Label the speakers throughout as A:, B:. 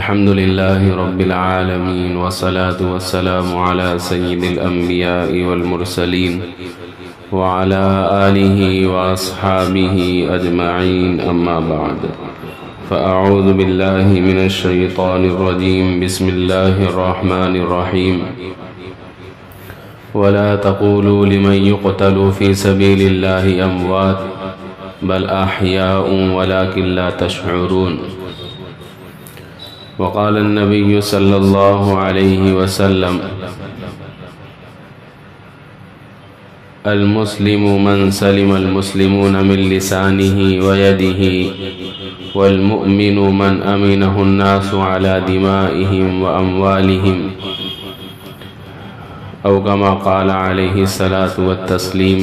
A: الحمد لله رب العالمين والصلاة والسلام على سيد الأنبياء والمرسلين وعلى آله وأصحابه أجمعين، أما بعد، فأعوذ بالله من الشيطان الرجيم. بسم الله الرحمن الرحيم. ولا تقولوا لمن يقتل في سبيل الله أموات بل أحياء ولكن لا تشعرون. وقال النبي صلى الله عليه وسلم: المسلم من سلم المسلمون من لسانه ويده، والمؤمن من أمنه الناس على دمائهم وأموالهم، أو كما قال عليه الصلاة والتسليم.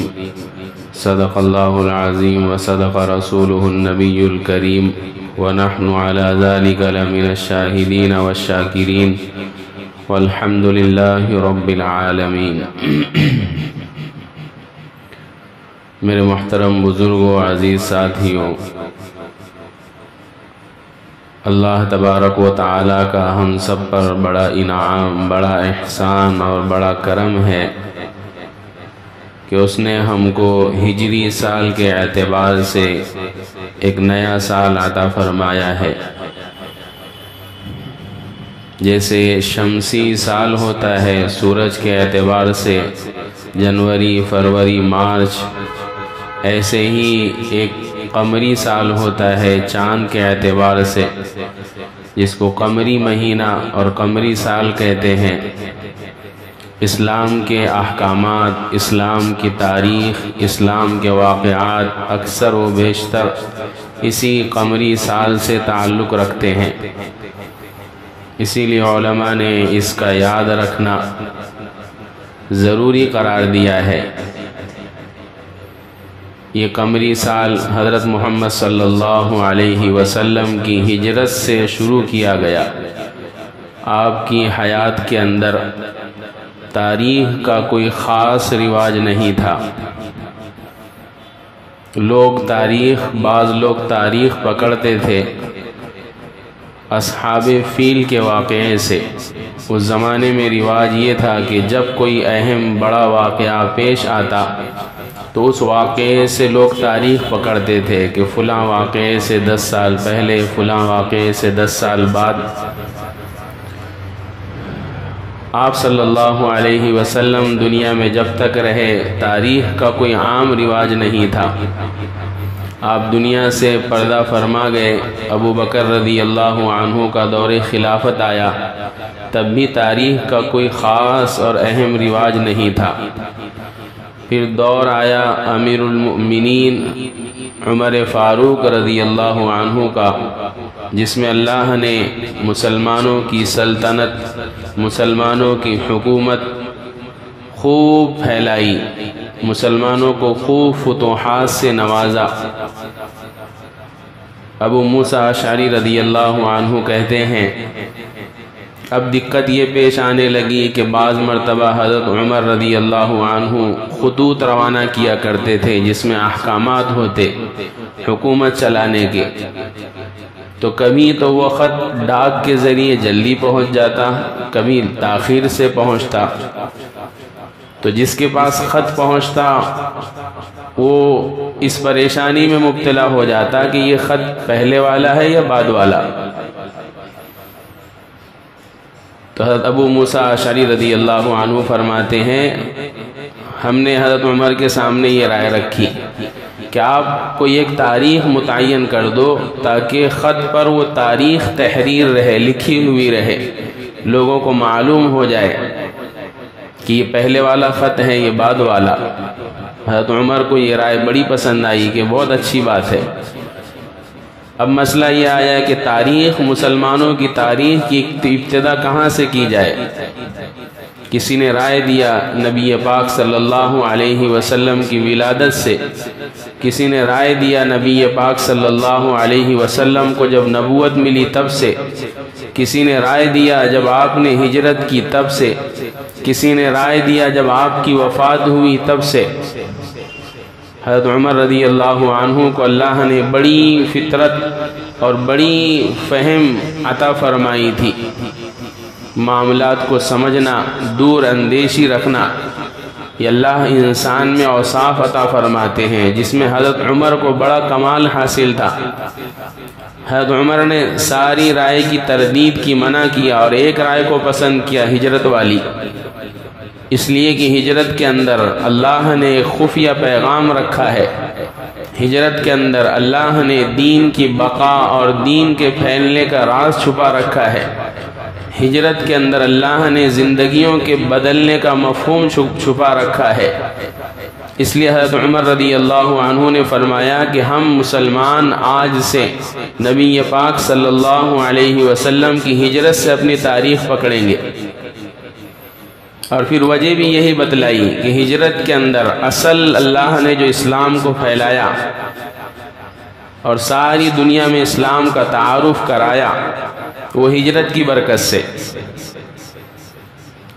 A: صدق الله العظيم وصدق رسوله النبي الكريم، ونحن على ذلك لمن الشاهدين والشاكرين، والحمد لله رب العالمین. میرے محترم بزرگوں، عزیز ساتھیوں، اللہ تبارک و تعالیٰ کا ہم سب پر بڑا انعام، بڑا احسان اور بڑا کرم ہے کہ اس نے ہم کو ہجری سال کے اعتبار سے ایک نیا سال عطا فرمایا ہے. جیسے شمسی سال ہوتا ہے سورج کے اعتبار سے، جنوری، فروری، مارچ، ایسے ہی ایک قمری سال ہوتا ہے چاند کے اعتبار سے، جس کو قمری مہینہ اور قمری سال کہتے ہیں. اسلام کے احکامات، اسلام کی تاریخ، اسلام کے واقعات اکثر و بیشتر اسی قمری سال سے تعلق رکھتے ہیں. اسی لیے علماء نے اس کا یاد رکھنا ضروری قرار دیا ہے. یہ قمری سال حضرت محمد صلی اللہ علیہ وسلم کی ہجرت سے شروع کیا گیا. آپ کی حیات کے اندر تاریخ کا کوئی خاص رواج نہیں تھا. بعض لوگ تاریخ پکڑتے تھے اصحاب فیل کے واقعے سے. اس زمانے میں رواج یہ تھا کہ جب کوئی اہم بڑا واقعہ پیش آتا تو اس واقعے سے لوگ تاریخ پکڑتے تھے کہ فلاں واقعے سے 10 سال پہلے، فلاں واقعے سے 10 سال بعد. آپ صلی اللہ علیہ وسلم دنیا میں جب تک رہے تاریخ کا کوئی عام رواج نہیں تھا. آپ دنیا سے پردہ فرما گئے. ابو بکر رضی اللہ عنہ کا دور خلافت آیا، تب بھی تاریخ کا کوئی خاص اور اہم رواج نہیں تھا. پھر دور آیا امیر المؤمنین عمر فاروق رضی اللہ عنہ کا، جس میں اللہ نے مسلمانوں کی سلطنت، مسلمانوں کی حکومت خوب پھیلائی، مسلمانوں کو خوب فتوحات سے نوازا. ابو موسیٰ اشعری رضی اللہ عنہ کہتے ہیں اب دقت یہ پیش آنے لگی کہ بعض مرتبہ حضرت عمر رضی اللہ عنہ خطوط روانہ کیا کرتے تھے جس میں احکامات ہوتے حکومت چلانے کے. تو کبھی تو وہ خط ڈاک کے ذریعے جلدی پہنچ جاتا، کبھی تاخیر سے پہنچتا. تو جس کے پاس خط پہنچتا وہ اس پریشانی میں مبتلا ہو جاتا کہ یہ خط پہلے والا ہے یا بعد والا. تو حضرت ابو موسیٰ اشعری رضی اللہ عنہ فرماتے ہیں ہم نے حضرت عمر کے سامنے یہ رائے رکھی کہ آپ کوئی ایک تاریخ متعین کر دو تاکہ خط پر وہ تاریخ تحریر رہے، لکھی ہوئی رہے، لوگوں کو معلوم ہو جائے کہ یہ پہلے والا خط ہے، یہ بعد والا. حضرت عمر کو یہ رائے بڑی پسند آئی کہ بہت اچھی بات ہے. اب مسئلہ یہ آیا کہ تاریخ، مسلمانوں کی تاریخ کی ابتدا کہاں سے کی جائے. کسی نے رائے دیا نبی پاک صلی اللہ علیہ وسلم کی ولادت سے، کسی نے رائے دیا نبی پاک صلی اللہ علیہ وسلم کو جب نبوت ملی تب سے، کسی نے رائے دیا جب آپ نے ہجرت کی تب سے، کسی نے رائے دیا جب آپ کی وفات ہوئی تب سے. حضرت عمر رضی اللہ عنہ کو اللہ نے بڑی فطرت اور بڑی فہم عطا فرمائی تھی، معاملات کو سمجھنا، دور اندیشی رکھنا، یہ اللہ انسان میں اوصاف عطا فرماتے ہیں، جس میں حضرت عمر کو بڑا کمال حاصل تھا۔ حضرت عمر نے ساری رائے کی تردید کی، منع کیا، اور ایک رائے کو پسند کیا، ہجرت والی، اس لیے کہ ہجرت کے اندر اللہ نے خفیہ پیغام رکھا ہے، ہجرت کے اندر اللہ نے دین کی بقا اور دین کے پھیلنے کا راز چھپا رکھا ہے، ہجرت کے اندر اللہ نے زندگیوں کے بدلنے کا مفہوم چھپا رکھا ہے۔ اس لیے حضرت عمر رضی اللہ عنہ نے فرمایا کہ ہم مسلمان آج سے نبی پاک صلی اللہ علیہ وسلم کی ہجرت سے اپنی تاریخ پکڑیں گے، اور پھر وجہ بھی یہی بتلائی کہ ہجرت کے اندر اصل اللہ نے جو اسلام کو پھیلایا اور ساری دنیا میں اسلام کا تعارف کرایا، وہ ہجرت کی برکت سے۔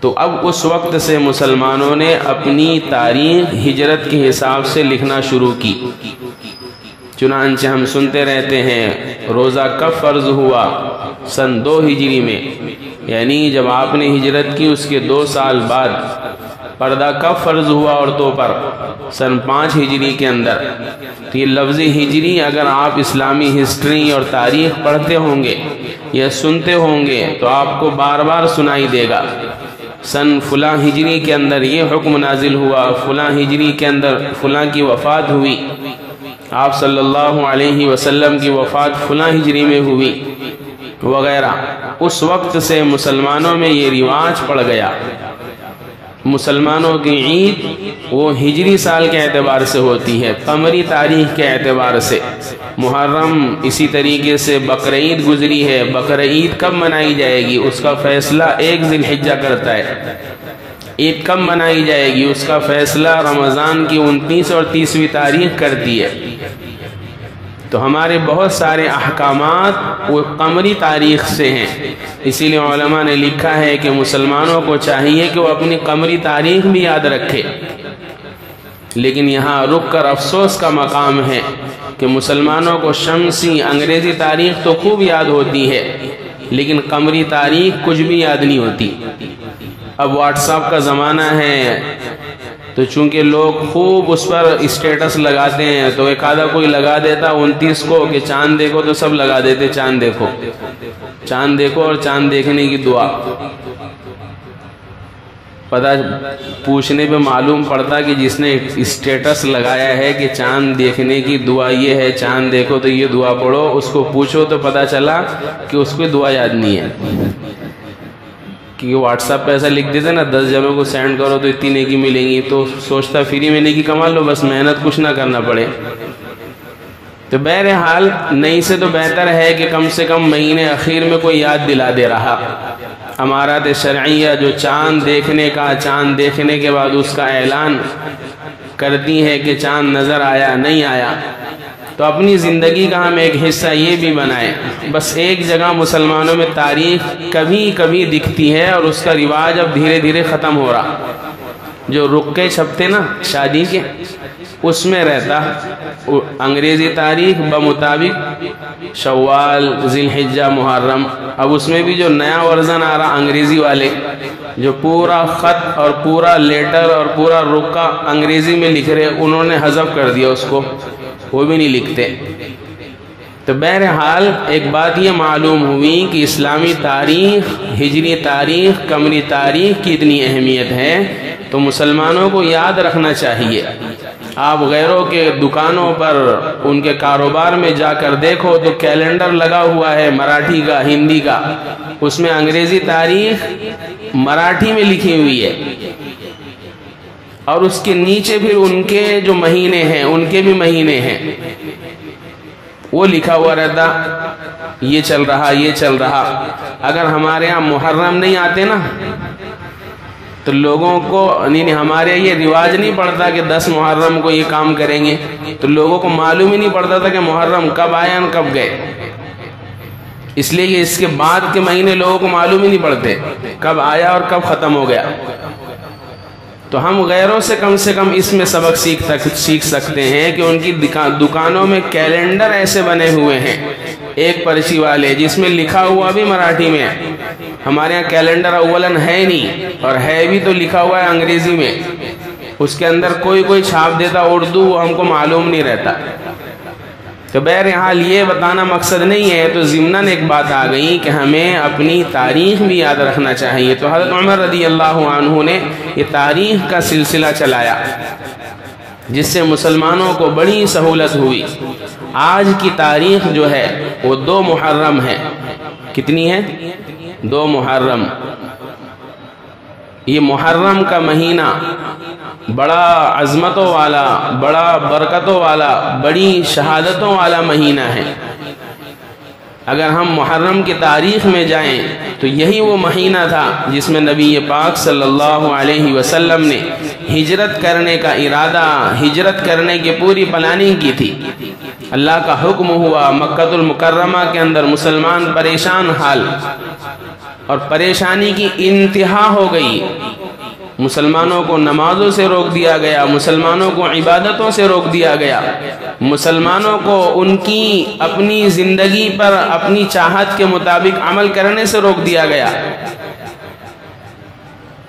A: تو اب اس وقت سے مسلمانوں نے اپنی تاریخ ہجرت کے حساب سے لکھنا شروع کی۔ چنانچہ ہم سنتے رہتے ہیں روزہ کب فرض ہوا؟ سن 2 ہجری میں، یعنی جب آپ نے ہجرت کی اس کے 2 سال بعد۔ پردہ کب فرض ہوا عورتوں پر؟ سن 5 ہجری کے اندر۔ تو یہ لفظ ہجری اگر آپ اسلامی ہسٹری اور تاریخ پڑھتے ہوں گے یا سنتے ہوں گے تو آپ کو بار بار سنائی دے گا، سن فلاں ہجری کے اندر یہ حکم نازل ہوا، فلاں ہجری کے اندر فلاں کی وفات ہوئی، آپ صلی اللہ علیہ وسلم کی وفات فلاں ہجری میں ہوئی وغیرہ۔ اس وقت سے مسلمانوں میں یہ رواج پڑ گیا۔ مسلمانوں کی عید وہ ہجری سال کے اعتبار سے ہوتی ہے، قمری تاریخ کے اعتبار سے۔ محرم، اسی طریقے سے بقرعید گزری ہے، بقرعید کب منائی جائے گی اس کا فیصلہ 1 ذی الحجہ کرتا ہے۔ عید کب منائی جائے گی اس کا فیصلہ رمضان کی 29 اور 30ویں تاریخ کرتی ہے۔ تو ہمارے بہت سارے احکامات وہ قمری تاریخ سے ہیں، اسی لیے علماء نے لکھا ہے کہ مسلمانوں کو چاہیے کہ وہ اپنی قمری تاریخ بھی یاد رکھے۔ لیکن یہاں رک کر افسوس کا مقام ہے کہ مسلمانوں کو شمسی انگریزی تاریخ تو خوب یاد ہوتی ہے، لیکن قمری تاریخ کچھ بھی یاد نہیں ہوتی۔ اب واٹس ایپ کا زمانہ ہے تو چونکہ لوگ خوب اس پر اسٹیٹس لگاتے ہیں، تو ایک آدھا کوئی لگا دیتا 29 کو کہ چاند دیکھو، تو سب لگا دیتے چاند دیکھو، چاند دیکھو اور چاند دیکھنے کی دعا۔ پتہ پوچھنے پہ معلوم پڑتا کہ جس نے اسٹیٹس لگایا ہے کہ چاند دیکھنے کی دعا یہ ہے، چاند دیکھو تو یہ دعا پڑھو، اس کو پوچھو تو پتہ چلا کہ اس کو دعا یاد نہیں ہے، کیونکہ واٹس ایپ پہ ایسا لکھ دیتے نا 10 جنوں کو سینڈ کرو تو اتنی نیکی ملیں گی، تو سوچتا فری میں نیکی کما لو، بس محنت کچھ نہ کرنا پڑے۔ تو بہرحال نہیں سے تو بہتر ہے کہ کم سے کم مہینے اخیر میں کوئی یاد دلا دے رہا۔ امارات شرعیہ جو چاند دیکھنے کا، چاند دیکھنے کے بعد اس کا اعلان کرتی ہے کہ چاند نظر آیا نہیں آیا، تو اپنی زندگی کا ہم ایک حصہ یہ بھی بنائیں۔ بس ایک جگہ مسلمانوں میں تاریخ کبھی کبھی دکھتی ہے اور اس کا رواج اب دھیرے دھیرے ختم ہو رہا۔ جو رقے چھپتے نا شادی کے، اس میں رہتا انگریزی تاریخ بمطابق شوال، ذی الحجہ، محرم۔ اب اس میں بھی جو نیا ورژن آ رہا انگریزی والے، جو پورا خط اور پورا لیٹر اور پورا رقہ انگریزی میں لکھ رہے، انہوں نے حذف کر دیا اس کو، وہ بھی نہیں لکھتے۔ تو بہرحال ایک بات یہ معلوم ہوئی کہ اسلامی تاریخ، ہجری تاریخ، قمری تاریخ کی اتنی اہمیت ہے تو مسلمانوں کو یاد رکھنا چاہیے۔ آپ غیروں کے دکانوں پر، ان کے کاروبار میں جا کر دیکھو تو کیلنڈر لگا ہوا ہے مراٹھی کا، ہندی کا، اس میں انگریزی تاریخ مراٹھی میں لکھی ہوئی ہے، اور اس کے نیچے پھر ان کے جو مہینے ہیں ان کے بھی مہینے ہیں، وہ لکھا ہوا رہتا یہ چل رہا یہ چل رہا۔ اگر ہمارے ہاں محرم نہیں آتے نا تو لوگوں کو ہمارے یہ رواج نہیں پڑتا کہ 10 محرم کو یہ کام کریں گے، تو لوگوں کو معلوم ہی نہیں پڑتا تھا کہ محرم کب آیا اور کب گئے، اس لیے کہ اس کے بعد کے مہینے لوگوں کو معلوم ہی نہیں پڑتے کب آیا اور کب ختم ہو گیا۔ تو ہم غیروں سے کم اس میں سبق سیکھ سکتے ہیں کہ ان کی دکانوں میں کیلنڈر ایسے بنے ہوئے ہیں ایک پرچی والے، جس میں لکھا ہوا بھی مراٹھی میں ہے۔ ہمارے یہاں کیلنڈر اولن ہے نہیں، اور ہے بھی تو لکھا ہوا ہے انگریزی میں، اس کے اندر کوئی چھاپ دیتا اردو، وہ ہم کو معلوم نہیں رہتا۔ تو بہرحال یہ بتانا مقصد نہیں ہے، تو ضمناً ایک بات آ گئی کہ ہمیں اپنی تاریخ بھی یاد رکھنا چاہیے۔ تو حضرت عمر رضی اللہ عنہ نے یہ تاریخ کا سلسلہ چلایا، جس سے مسلمانوں کو بڑی سہولت ہوئی۔ آج کی تاریخ جو ہے وہ 2 محرم ہے۔ کتنی ہے؟ 2 محرم۔ یہ محرم کا مہینہ بڑا عظمتوں والا، بڑا برکتوں والا، بڑی شہادتوں والا مہینہ ہے۔ اگر ہم محرم کی تاریخ میں جائیں تو یہی وہ مہینہ تھا جس میں نبی پاک صلی اللہ علیہ وسلم نے ہجرت کرنے کا ارادہ، ہجرت کرنے کی پوری پلاننگ کی تھی۔ اللہ کا حکم ہوا، مکہ المکرمہ کے اندر مسلمان پریشان حال، اور پریشانی کی انتہا ہو گئی۔ مسلمانوں کو نمازوں سے روک دیا گیا، مسلمانوں کو عبادتوں سے روک دیا گیا، مسلمانوں کو ان کی اپنی زندگی پر اپنی چاہت کے مطابق عمل کرنے سے روک دیا گیا۔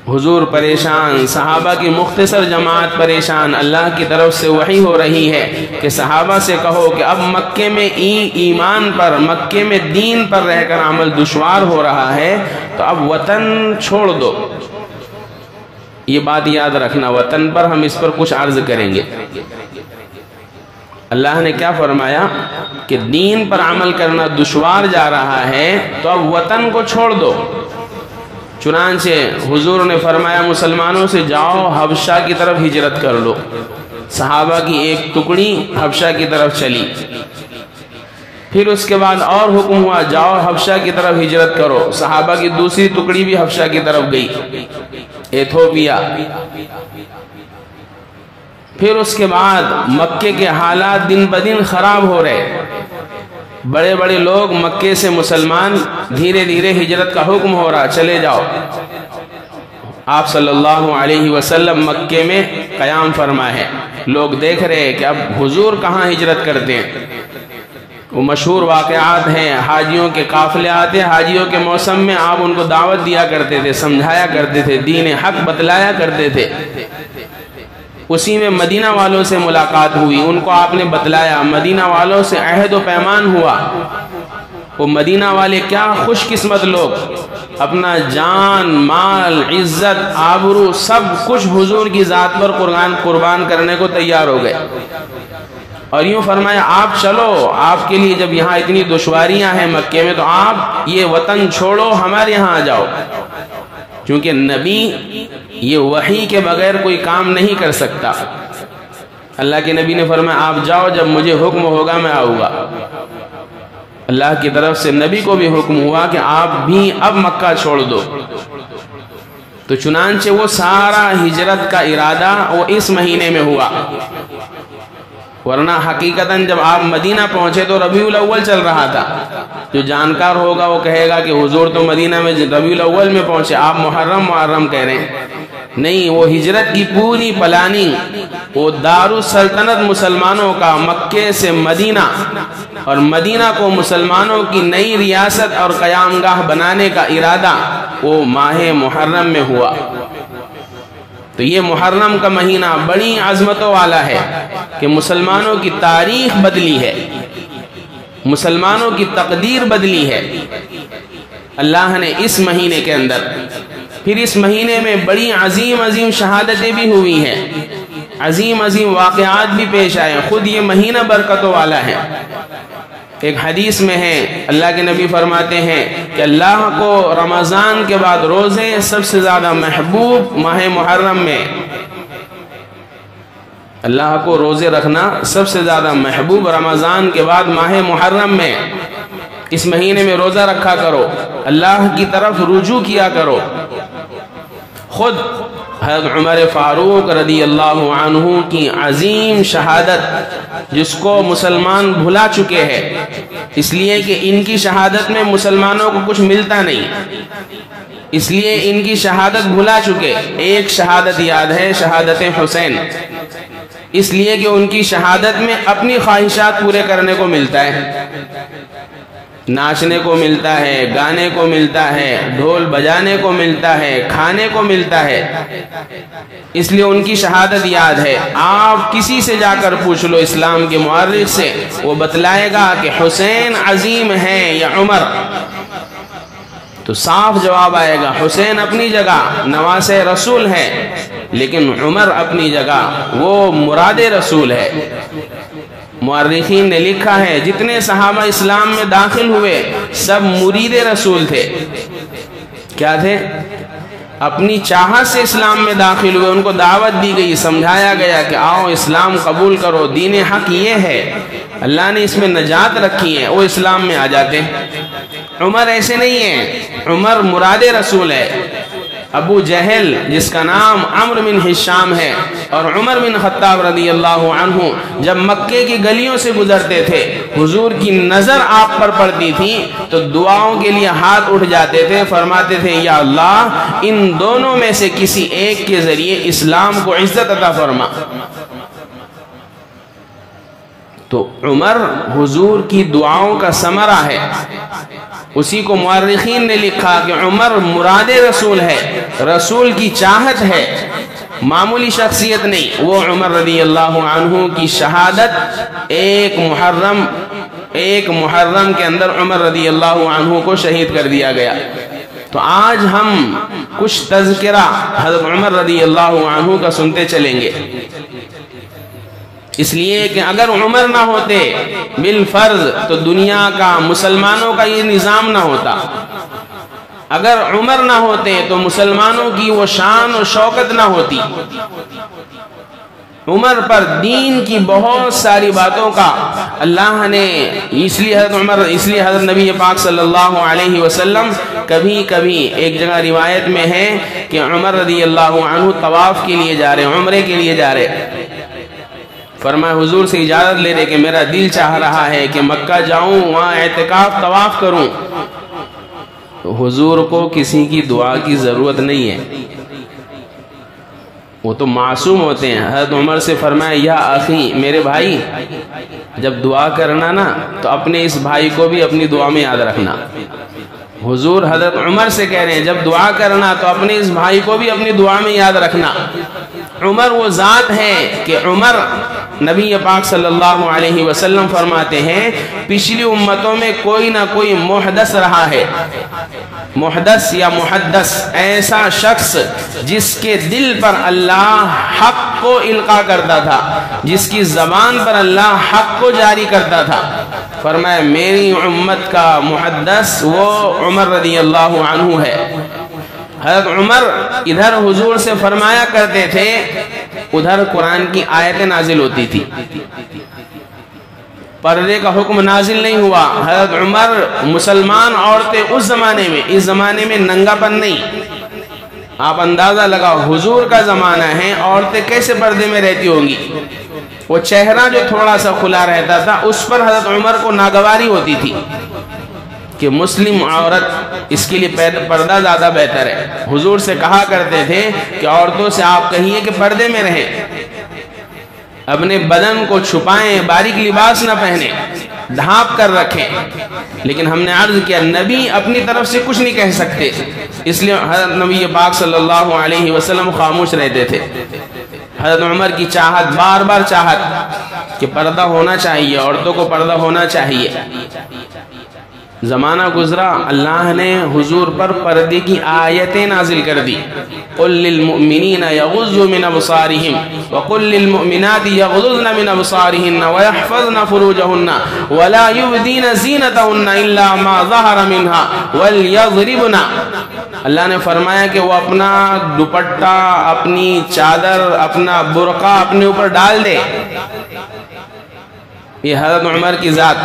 A: حضور پریشان، صحابہ کی مختصر جماعت پریشان۔ اللہ کی طرف سے وحی ہو رہی ہے کہ صحابہ سے کہو کہ اب مکے میں ایمان پر، مکے میں دین پر رہ کر عمل دشوار ہو رہا ہے، تو اب وطن چھوڑ دو۔ یہ بات یاد رکھنا، وطن پر ہم اس پر کچھ عرض کریں گے۔ اللہ نے کیا فرمایا کہ دین پر عمل کرنا دشوار جا رہا ہے، تو اب وطن کو چھوڑ دو۔ چنانچہ حضور نے فرمایا مسلمانوں سے جاؤ حبشہ کی طرف ہجرت کر لو۔ صحابہ کی ایک ٹکڑی حبشہ کی طرف چلی۔ پھر اس کے بعد اور حکم ہوا جاؤ حبشہ کی طرف ہجرت کرو۔ صحابہ کی دوسری ٹکڑی بھی حبشہ کی طرف گئی، ایتھوپیا۔ پھر اس کے بعد مکے کے حالات دن بدن خراب ہو رہے، بڑے بڑے لوگ مکے سے مسلمان دھیرے دھیرے ہجرت کا حکم ہو رہا، چلے جاؤ۔ آپ صلی اللہ علیہ وسلم مکے میں قیام فرما ہے، لوگ دیکھ رہے کہ اب حضور کہاں ہجرت کرتے ہیں۔ وہ مشہور واقعات ہیں، حاجیوں کے قافلے آتے، حاجیوں کے موسم میں آپ ان کو دعوت دیا کرتے تھے، سمجھایا کرتے تھے، دین حق بتلایا کرتے تھے۔ اسی میں مدینہ والوں سے ملاقات ہوئی، ان کو آپ نے بتلایا، مدینہ والوں سے عہد و پیمان ہوا۔ وہ مدینہ والے کیا خوش قسمت لوگ، اپنا جان، مال، عزت، آبرو سب کچھ حضور کی ذات پر قربان کرنے کو تیار ہو گئے، اور یوں فرمایا آپ چلو، آپ کے لیے جب یہاں اتنی دشواریاں ہیں مکے میں، تو آپ یہ وطن چھوڑو، ہمارے یہاں آ جاؤ۔ کیونکہ نبی یہ وحی کے بغیر کوئی کام نہیں کر سکتا۔ اللہ کے نبی نے فرمایا آپ جاؤ، جب مجھے حکم ہوگا میں آؤں گا۔ اللہ کی طرف سے نبی کو بھی حکم ہوا کہ آپ بھی اب مکہ چھوڑ دو۔ تو چنانچہ وہ سارا ہجرت کا ارادہ وہ اس مہینے میں ہوا، ورنہ حقیقتاً جب آپ مدینہ پہنچے تو ربیع الاول چل رہا تھا۔ جو جانکار ہوگا وہ کہے گا کہ حضور تو مدینہ میں ربیع الاول میں پہنچے، آپ محرم کہہ رہے ہیں۔ نہیں، وہ ہجرت کی پوری پلاننگ، وہ دارالسلطنت مسلمانوں کا مکے سے مدینہ، اور مدینہ کو مسلمانوں کی نئی ریاست اور قیام گاہ بنانے کا ارادہ وہ ماہ محرم میں ہوا۔ تو یہ محرم کا مہینہ بڑی عظمتوں والا ہے کہ مسلمانوں کی تاریخ بدلی ہے، مسلمانوں کی تقدیر بدلی ہے اللہ نے اس مہینے کے اندر۔ پھر اس مہینے میں بڑی عظیم عظیم شہادتیں بھی ہوئی ہیں، عظیم عظیم واقعات بھی پیش آئے، خود یہ مہینہ برکتوں والا ہے۔ ایک حدیث میں ہے، اللہ کے نبی فرماتے ہیں کہ اللہ کو رمضان کے بعد روزے سب سے زیادہ محبوب ماہ محرم میں، اللہ کو روزے رکھنا سب سے زیادہ محبوب رمضان کے بعد ماہ محرم میں۔ اس مہینے میں روزہ رکھا کرو، اللہ کی طرف رجوع کیا کرو۔ خود حضرت عمر فاروق رضی اللہ عنہ کی عظیم شہادت جس کو مسلمان بھلا چکے ہیں، اس لیے کہ ان کی شہادت میں مسلمانوں کو کچھ ملتا نہیں، اس لیے ان کی شہادت بھلا چکے۔ ایک شہادت یاد ہے، شہادت حسین، اس لیے کہ ان کی شہادت میں اپنی خواہشات پورے کرنے کو ملتا ہے۔ ناچنے کو ملتا ہے، گانے کو ملتا ہے، ڈھول بجانے کو ملتا ہے، کھانے کو ملتا ہے، اس لیے ان کی شہادت یاد ہے۔ آپ کسی سے جا کر پوچھ لو اسلام کے مورخ سے، وہ بتلائے گا کہ حسین عظیم ہے یا عمر، تو صاف جواب آئے گا حسین اپنی جگہ نواسہ رسول ہے، لیکن عمر اپنی جگہ وہ مراد رسول ہے۔ مورخین نے لکھا ہے جتنے صحابہ اسلام میں داخل ہوئے سب مرید رسول تھے۔ کیا تھے؟ اپنی چاہت سے اسلام میں داخل ہوئے، ان کو دعوت دی گئی، سمجھایا گیا کہ آؤ اسلام قبول کرو، دین حق یہ ہے، اللہ نے اس میں نجات رکھی ہے، وہ اسلام میں آ جاتے۔ عمر ایسے نہیں ہے، عمر مراد رسول ہے۔ ابو جہل جس کا نام عمرو بن ہشام ہے اور عمر بن خطاب رضی اللہ عنہ جب مکے کی گلیوں سے گزرتے تھے، حضور کی نظر آپ پر پڑتی تھی تو دعاؤں کے لیے ہاتھ اٹھ جاتے تھے، فرماتے تھے یا اللہ ان دونوں میں سے کسی ایک کے ذریعے اسلام کو عزت عطا فرما۔ تو عمر حضور کی دعاؤں کا ثمرہ ہے، اسی کو مورخین نے لکھا کہ عمر مراد رسول ہے، رسول کی چاہت ہے، معمولی شخصیت نہیں۔ وہ عمر رضی اللہ عنہ کی شہادت ایک محرم کے اندر عمر رضی اللہ عنہ کو شہید کر دیا گیا۔ تو آج ہم کچھ تذکرہ حضرت عمر رضی اللہ عنہ کا سنتے چلیں گے، اس لیے کہ اگر عمر نہ ہوتے بالفرض تو دنیا کا مسلمانوں کا یہ نظام نہ ہوتا، اگر عمر نہ ہوتے تو مسلمانوں کی وہ شان و شوکت نہ ہوتی۔ عمر پر دین کی بہت ساری باتوں کا اللہ نے اس لیے حضرت نبی پاک صلی اللہ علیہ وسلم کبھی کبھی ایک جگہ روایت میں ہے کہ عمر رضی اللہ عنہ طواف کے لیے جا رہے، عمرے کے لیے جا رہے، فرمایا حضور سے اجازت لے رہے کہ میرا دل چاہ رہا ہے کہ مکہ جاؤں، وہاں اعتکاف طواف کروں۔ حضور کو کسی کی دعا کی ضرورت نہیں ہے، وہ تو معصوم ہوتے ہیں۔ حضرت عمر سے فرمایا یا اخی، میرے بھائی جب دعا کرنا نا تو اپنے اس بھائی کو بھی اپنی دعا میں یاد رکھنا۔ حضور حضرت عمر سے کہہ رہے ہیں جب دعا کرنا تو اپنے اس بھائی کو بھی اپنی دعا میں یاد رکھنا۔ عمر وہ ذات ہے کہ عمر نبی پاک صلی اللہ علیہ وسلم فرماتے ہیں پچھلی امتوں میں کوئی نہ کوئی محدث رہا ہے، محدث یا محدث ایسا شخص جس کے دل پر اللہ حق کو القا کرتا تھا، جس کی زبان پر اللہ حق کو جاری کرتا تھا۔ فرمایا میری امت کا محدث وہ عمر رضی اللہ عنہ ہے۔ حضرت عمر ادھر حضور سے فرمایا کرتے تھے، ادھر قرآن کی آیتیں نازل ہوتی تھی، پردے کا حکم نازل نہیں ہوا۔ حضرت عمر مسلمان عورتیں اس زمانے میں ننگا پن نہیں، آپ اندازہ لگاؤ حضور کا زمانہ ہے، عورتیں کیسے پردے میں رہتی ہوں گی؟ وہ چہرہ جو تھوڑا سا کھلا رہتا تھا اس پر حضرت عمر کو ناگواری ہوتی تھی کہ مسلم عورت اس کے لیے پردہ زیادہ بہتر ہے۔ حضور سے کہا کرتے تھے کہ عورتوں سے آپ کہیے کہ پردے میں رہیں، اپنے بدن کو چھپائیں، باریک لباس نہ پہنیں، ڈھانپ کر رکھیں۔ لیکن ہم نے عرض کیا نبی اپنی طرف سے کچھ نہیں کہہ سکتے، اس لیے حضرت نبی پاک صلی اللہ علیہ وسلم خاموش رہتے تھے۔ حضرت عمر کی چاہت، بار بار چاہت کہ پردہ ہونا چاہیے، عورتوں کو پردہ ہونا چاہیے۔ زمانہ گزرا، اللہ نے حضور پر پردے کی آیتیں نازل کر دی۔ قل للمؤمنین یغضوا من ابصارہم وقل للمؤمنات یغضضن من ابصارہن ویحفظن فروجہن ولا یبدین زینتہن الا ما ظہر منها ولیضربن۔ اللہ نے فرمایا کہ وہ اپنا دوپٹہ، اپنی چادر، اپنا برقع اپنے اوپر ڈال دے۔ یہ حضرت عمر کی ذات۔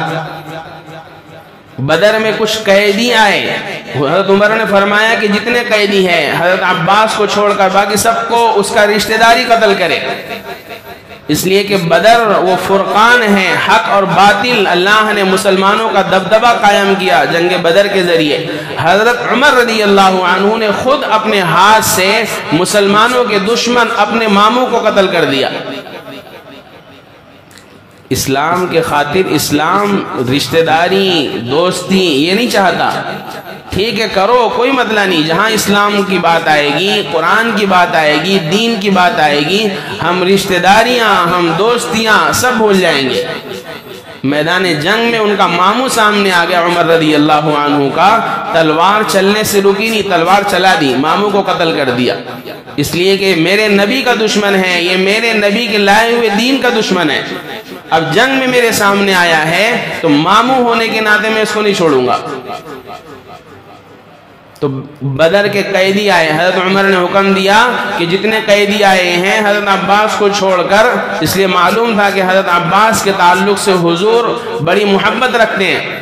A: بدر میں کچھ قیدی آئے، حضرت عمر نے فرمایا کہ جتنے قیدی ہیں حضرت عباس کو چھوڑ کر باقی سب کو اس کا رشتہ داری قتل کرے، اس لیے کہ بدر وہ فرقان ہے، حق اور باطل۔ اللہ نے مسلمانوں کا دبدبہ قائم کیا جنگ بدر کے ذریعے۔ حضرت عمر رضی اللہ عنہ نے خود اپنے ہاتھ سے مسلمانوں کے دشمن اپنے ماموں کو قتل کر دیا۔ اسلام کے خاطر اسلام رشتہ داری دوستی یہ نہیں چاہتا. ٹھیک ہے کرو کوئی مسئلہ نہیں، جہاں اسلام کی بات آئے گی، قرآن کی بات آئے گی، دین کی بات آئے گی، ہم رشتہ داریاں ہم دوستیاں سب بھول جائیں گے. میدان جنگ میں ان کا ماموں سامنے آ گیا عمر رضی اللہ عنہ کا، تلوار چلنے سے رکی نہیں، تلوار چلا دی، ماموں کو قتل کر دیا، اس لیے کہ میرے نبی کا دشمن ہے، یہ میرے نبی کے لائے ہوئے دین کا دشمن ہے. اب جنگ میں میرے سامنے آیا ہے تو ماموں ہونے کے ناطے میں اس کو نہیں چھوڑوں گا. تو بدر کے قیدی آئے، حضرت عمر نے حکم دیا کہ جتنے قیدی آئے ہیں حضرت عباس کو چھوڑ کر، اس لیے معلوم تھا کہ حضرت عباس کے تعلق سے حضور بڑی محبت رکھتے ہیں.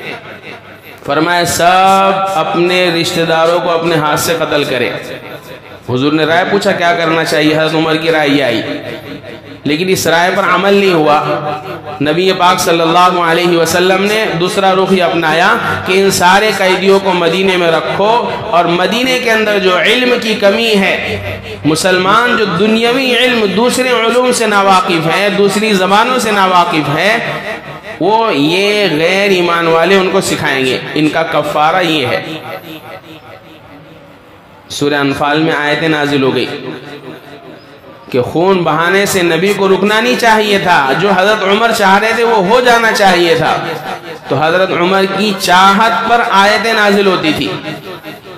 A: فرمایا سب اپنے رشتہ داروں کو اپنے ہاتھ سے قتل کرے. حضور نے رائے پوچھا کیا کرنا چاہیے، حضرت عمر کی رائے یہ آئی، لیکن اس رائے پر عمل نہیں ہوا. نبی پاک صلی اللہ علیہ وسلم نے دوسرا رخ یہ اپنایا کہ ان سارے قیدیوں کو مدینے میں رکھو، اور مدینے کے اندر جو علم کی کمی ہے، مسلمان جو دنیاوی علم دوسرے علوم سے ناواقف ہے، دوسری زبانوں سے ناواقف ہے، وہ یہ غیر ایمان والے ان کو سکھائیں گے. ان کا کفارہ یہ ہے. سورہ انفال میں آیتیں نازل ہو گئی کہ خون بہانے سے نبی کو رکنا نہیں چاہیے تھا، جو حضرت عمر چاہ رہے تھے وہ ہو جانا چاہیے تھا. تو حضرت عمر کی چاہت پر آیتیں نازل ہوتی تھی،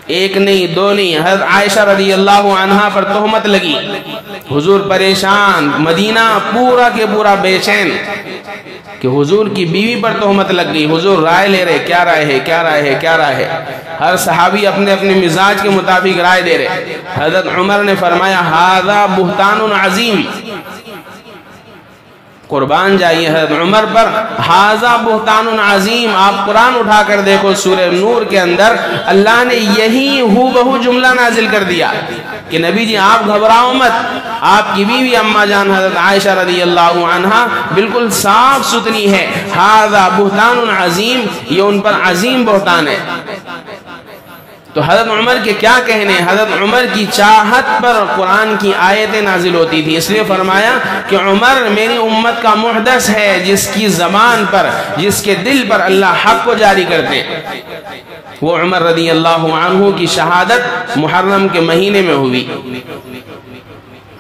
A: ایک نہیں دو نہیں. حضرت عائشہ رضی اللہ عنہا پر تہمت لگی، حضور پریشان، مدینہ پورا کے پورا بے چین کہ حضور کی بیوی پر تہمت لگ گئی. حضور رائے لے رہے، کیا رائے ہے کیا رائے ہے کیا رائے ہے، ہر صحابی اپنے اپنے مزاج کے مطابق رائے دے رہے. حضرت عمر نے فرمایا ھذا بہتان عظیم، قربان جائیے حضرت عمر پر، ھذا بہتان عظیم. آپ قرآن اٹھا کر دیکھو، سورہ نور کے اندر اللہ نے یہی ہو بہو جملہ نازل کر دیا کہ نبی جی آپ گھبراؤ مت. آپ کی بیوی اما جان حضرت عائشہ رضی اللہ عنہا بالکل صاف ستھری ہے. ھذا بہتان عظیم، یہ ان پر عظیم بہتان ہے. تو حضرت عمر کے کیا کہنے، حضرت عمر کی چاہت پر قرآن کی آیتیں نازل ہوتی تھی. اس لیے فرمایا کہ عمر میری امت کا محدث ہے، جس کی زبان پر، جس کے دل پر اللہ حق کو جاری کرتے ہیں. وہ عمر رضی اللہ عنہ کی شہادت محرم کے مہینے میں ہوئی.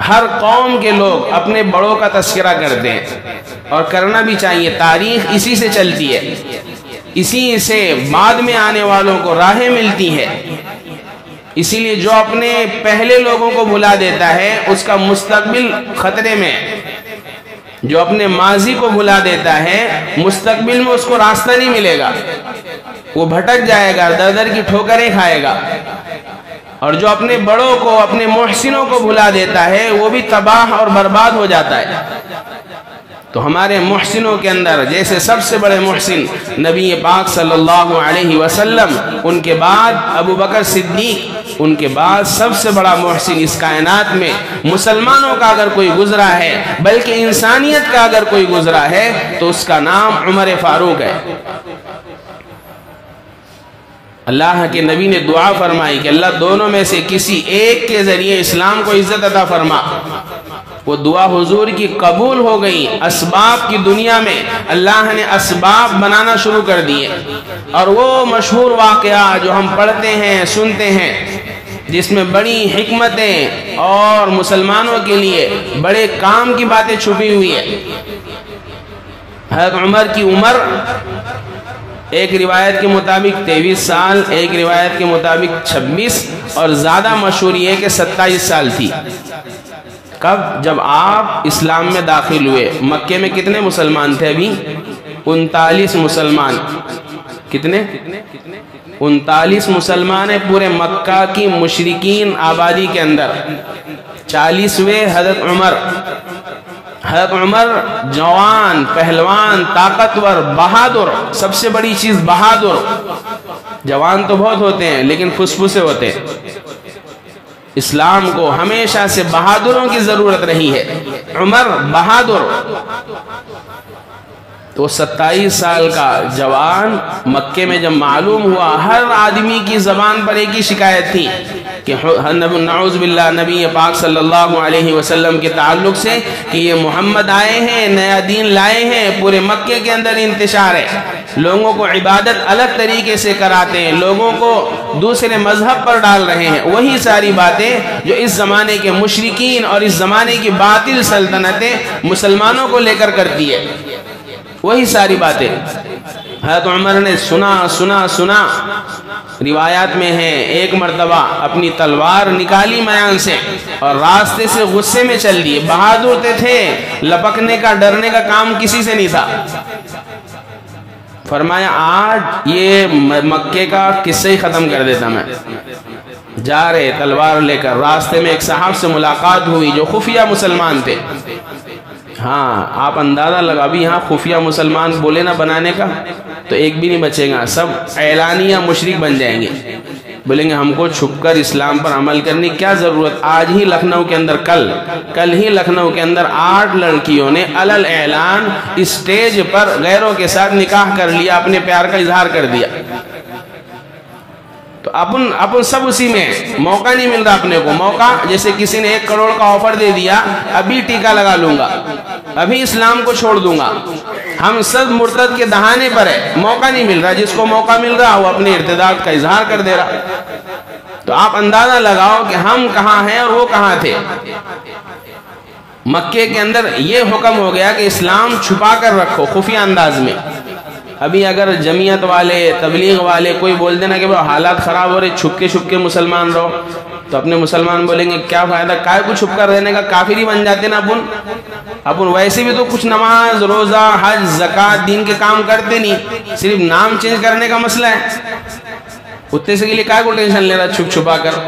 A: ہر قوم کے لوگ اپنے بڑوں کا تذکرہ کرتے ہیں، اور کرنا بھی چاہیے. تاریخ اسی سے چلتی ہے، اسی سے بعد میں آنے والوں کو راہیں ملتی ہے. اسی لیے جو اپنے پہلے لوگوں کو بھلا دیتا ہے اس کا مستقبل خطرے میں ہے. جو اپنے ماضی کو بھلا دیتا ہے مستقبل میں اس کو راستہ نہیں ملے گا، وہ بھٹک جائے گا، در در کی ٹھوکریں کھائے گا. اور جو اپنے بڑوں کو، اپنے محسنوں کو بھلا دیتا ہے وہ بھی تباہ اور برباد ہو جاتا ہے. تو ہمارے محسنوں کے اندر جیسے سب سے بڑے محسن نبی پاک صلی اللہ علیہ وسلم، ان کے بعد ابو بکر صدیق، ان کے بعد سب سے بڑا محسن اس کائنات میں مسلمانوں کا اگر کوئی گزرا ہے، بلکہ انسانیت کا اگر کوئی گزرا ہے تو اس کا نام عمر فاروق ہے. اللہ کے نبی نے دعا فرمائی کہ اللہ دونوں میں سے کسی ایک کے ذریعے اسلام کو عزت عطا فرما. وہ دعا حضور کی قبول ہو گئی. اسباب کی دنیا میں اللہ نے اسباب بنانا شروع کر دیے، اور وہ مشہور واقعہ جو ہم پڑھتے ہیں سنتے ہیں، جس میں بڑی حکمتیں اور مسلمانوں کے لیے بڑے کام کی باتیں چھپی ہوئی ہے. حضرت عمر کی عمر ایک روایت کے مطابق 23 سال، ایک روایت کے مطابق 26، اور زیادہ مشہور یہ کہ 27 سال تھی. کب؟ جب آپ اسلام میں داخل ہوئے. مکے میں کتنے مسلمان تھے ابھی؟ 39 مسلمان. کتنے؟ 39 مسلمان ہیں پورے مکہ کی مشرکین آبادی کے اندر. 40ویں حضرت عمر. حضرت عمر جوان، پہلوان، طاقتور، بہادر. سب سے بڑی چیز بہادر. جوان تو بہت ہوتے ہیں لیکن پھسپھسے ہوتے ہیں. اسلام کو ہمیشہ سے بہادروں کی ضرورت رہی ہے. عمر بہادر. تو 27 سال کا جوان مکے میں جب معلوم ہوا، ہر آدمی کی زبان پر ایک ہی شکایت تھی کہ نعوذ باللہ نبی پاک صلی اللہ علیہ وسلم کے تعلق سے کہ یہ محمد آئے ہیں، نیا دین لائے ہیں، پورے مکے کے اندر انتشار ہے، لوگوں کو عبادت الگ طریقے سے کراتے ہیں، لوگوں کو دوسرے مذہب پر ڈال رہے ہیں، وہی ساری باتیں جو اس زمانے کے مشرکین اور اس زمانے کی باطل سلطنتیں مسلمانوں کو لے کر کرتی ہے، وہی ساری باتیں حضرت عمر نے سنا روایات میں ہے ایک مرتبہ اپنی تلوار نکالی میان سے اور راستے سے غصے میں چل دیے، بہادر تھے، لپکنے کا ڈرنے کا کام کسی سے نہیں تھا، فرمایا آج یہ مکے کا قصہ ہی ختم کر دیتا میں، جا رہے تلوار لے کر، راستے میں ایک صاحب سے ملاقات ہوئی جو خفیہ مسلمان تھے، ہاں آپ اندازہ لگا بھی یہاں خفیہ مسلمان بولے نہ بنانے کا تو ایک بھی نہیں بچے گا، سب اعلانیہ مشرک بن جائیں گے، بولیں گے ہم کو چھپ کر اسلام پر عمل کرنے کیا ضرورت۔ آج ہی لکھنؤ کے اندر کل ہی لکھنؤ کے اندر 8 لڑکیوں نے علل اعلان اسٹیج پر غیروں کے ساتھ نکاح کر لیا، اپنے پیار کا اظہار کر دیا، تو اپن سب اسی میں، موقع نہیں مل رہا اپنے کو، موقع جیسے کسی نے 1 کروڑ کا آفر دے دیا، ابھی ٹیکہ لگا لوں گا، ابھی اسلام کو چھوڑ دوں گا، ہم سب مرتد کے دہانے پر ہے، موقع نہیں مل رہا، جس کو موقع مل رہا وہ اپنے ارتداد کا اظہار کر دے رہا، تو آپ اندازہ لگاؤ کہ ہم کہاں ہیں اور وہ کہاں تھے۔ مکے کے اندر یہ حکم ہو گیا کہ اسلام چھپا کر رکھو خفیہ انداز میں۔ ابھی اگر جمعیت والے تبلیغ والے کوئی بول دینا کہ حالات خراب ہو رہے، چھپ کے مسلمان رہو، تو اپنے مسلمان بولیں گے کیا فائدہ، کائے کو چھپ کر رہنے کا، کافر ہی بن جاتے نا اپن ویسے بھی تو کچھ نماز روزہ حج زکوٰۃ دین کے کام کرتے نہیں، صرف نام چینج کرنے کا مسئلہ ہے، اتنے سے کے لیے کائے کو ٹینشن لے رہا چھپ چھپا کر۔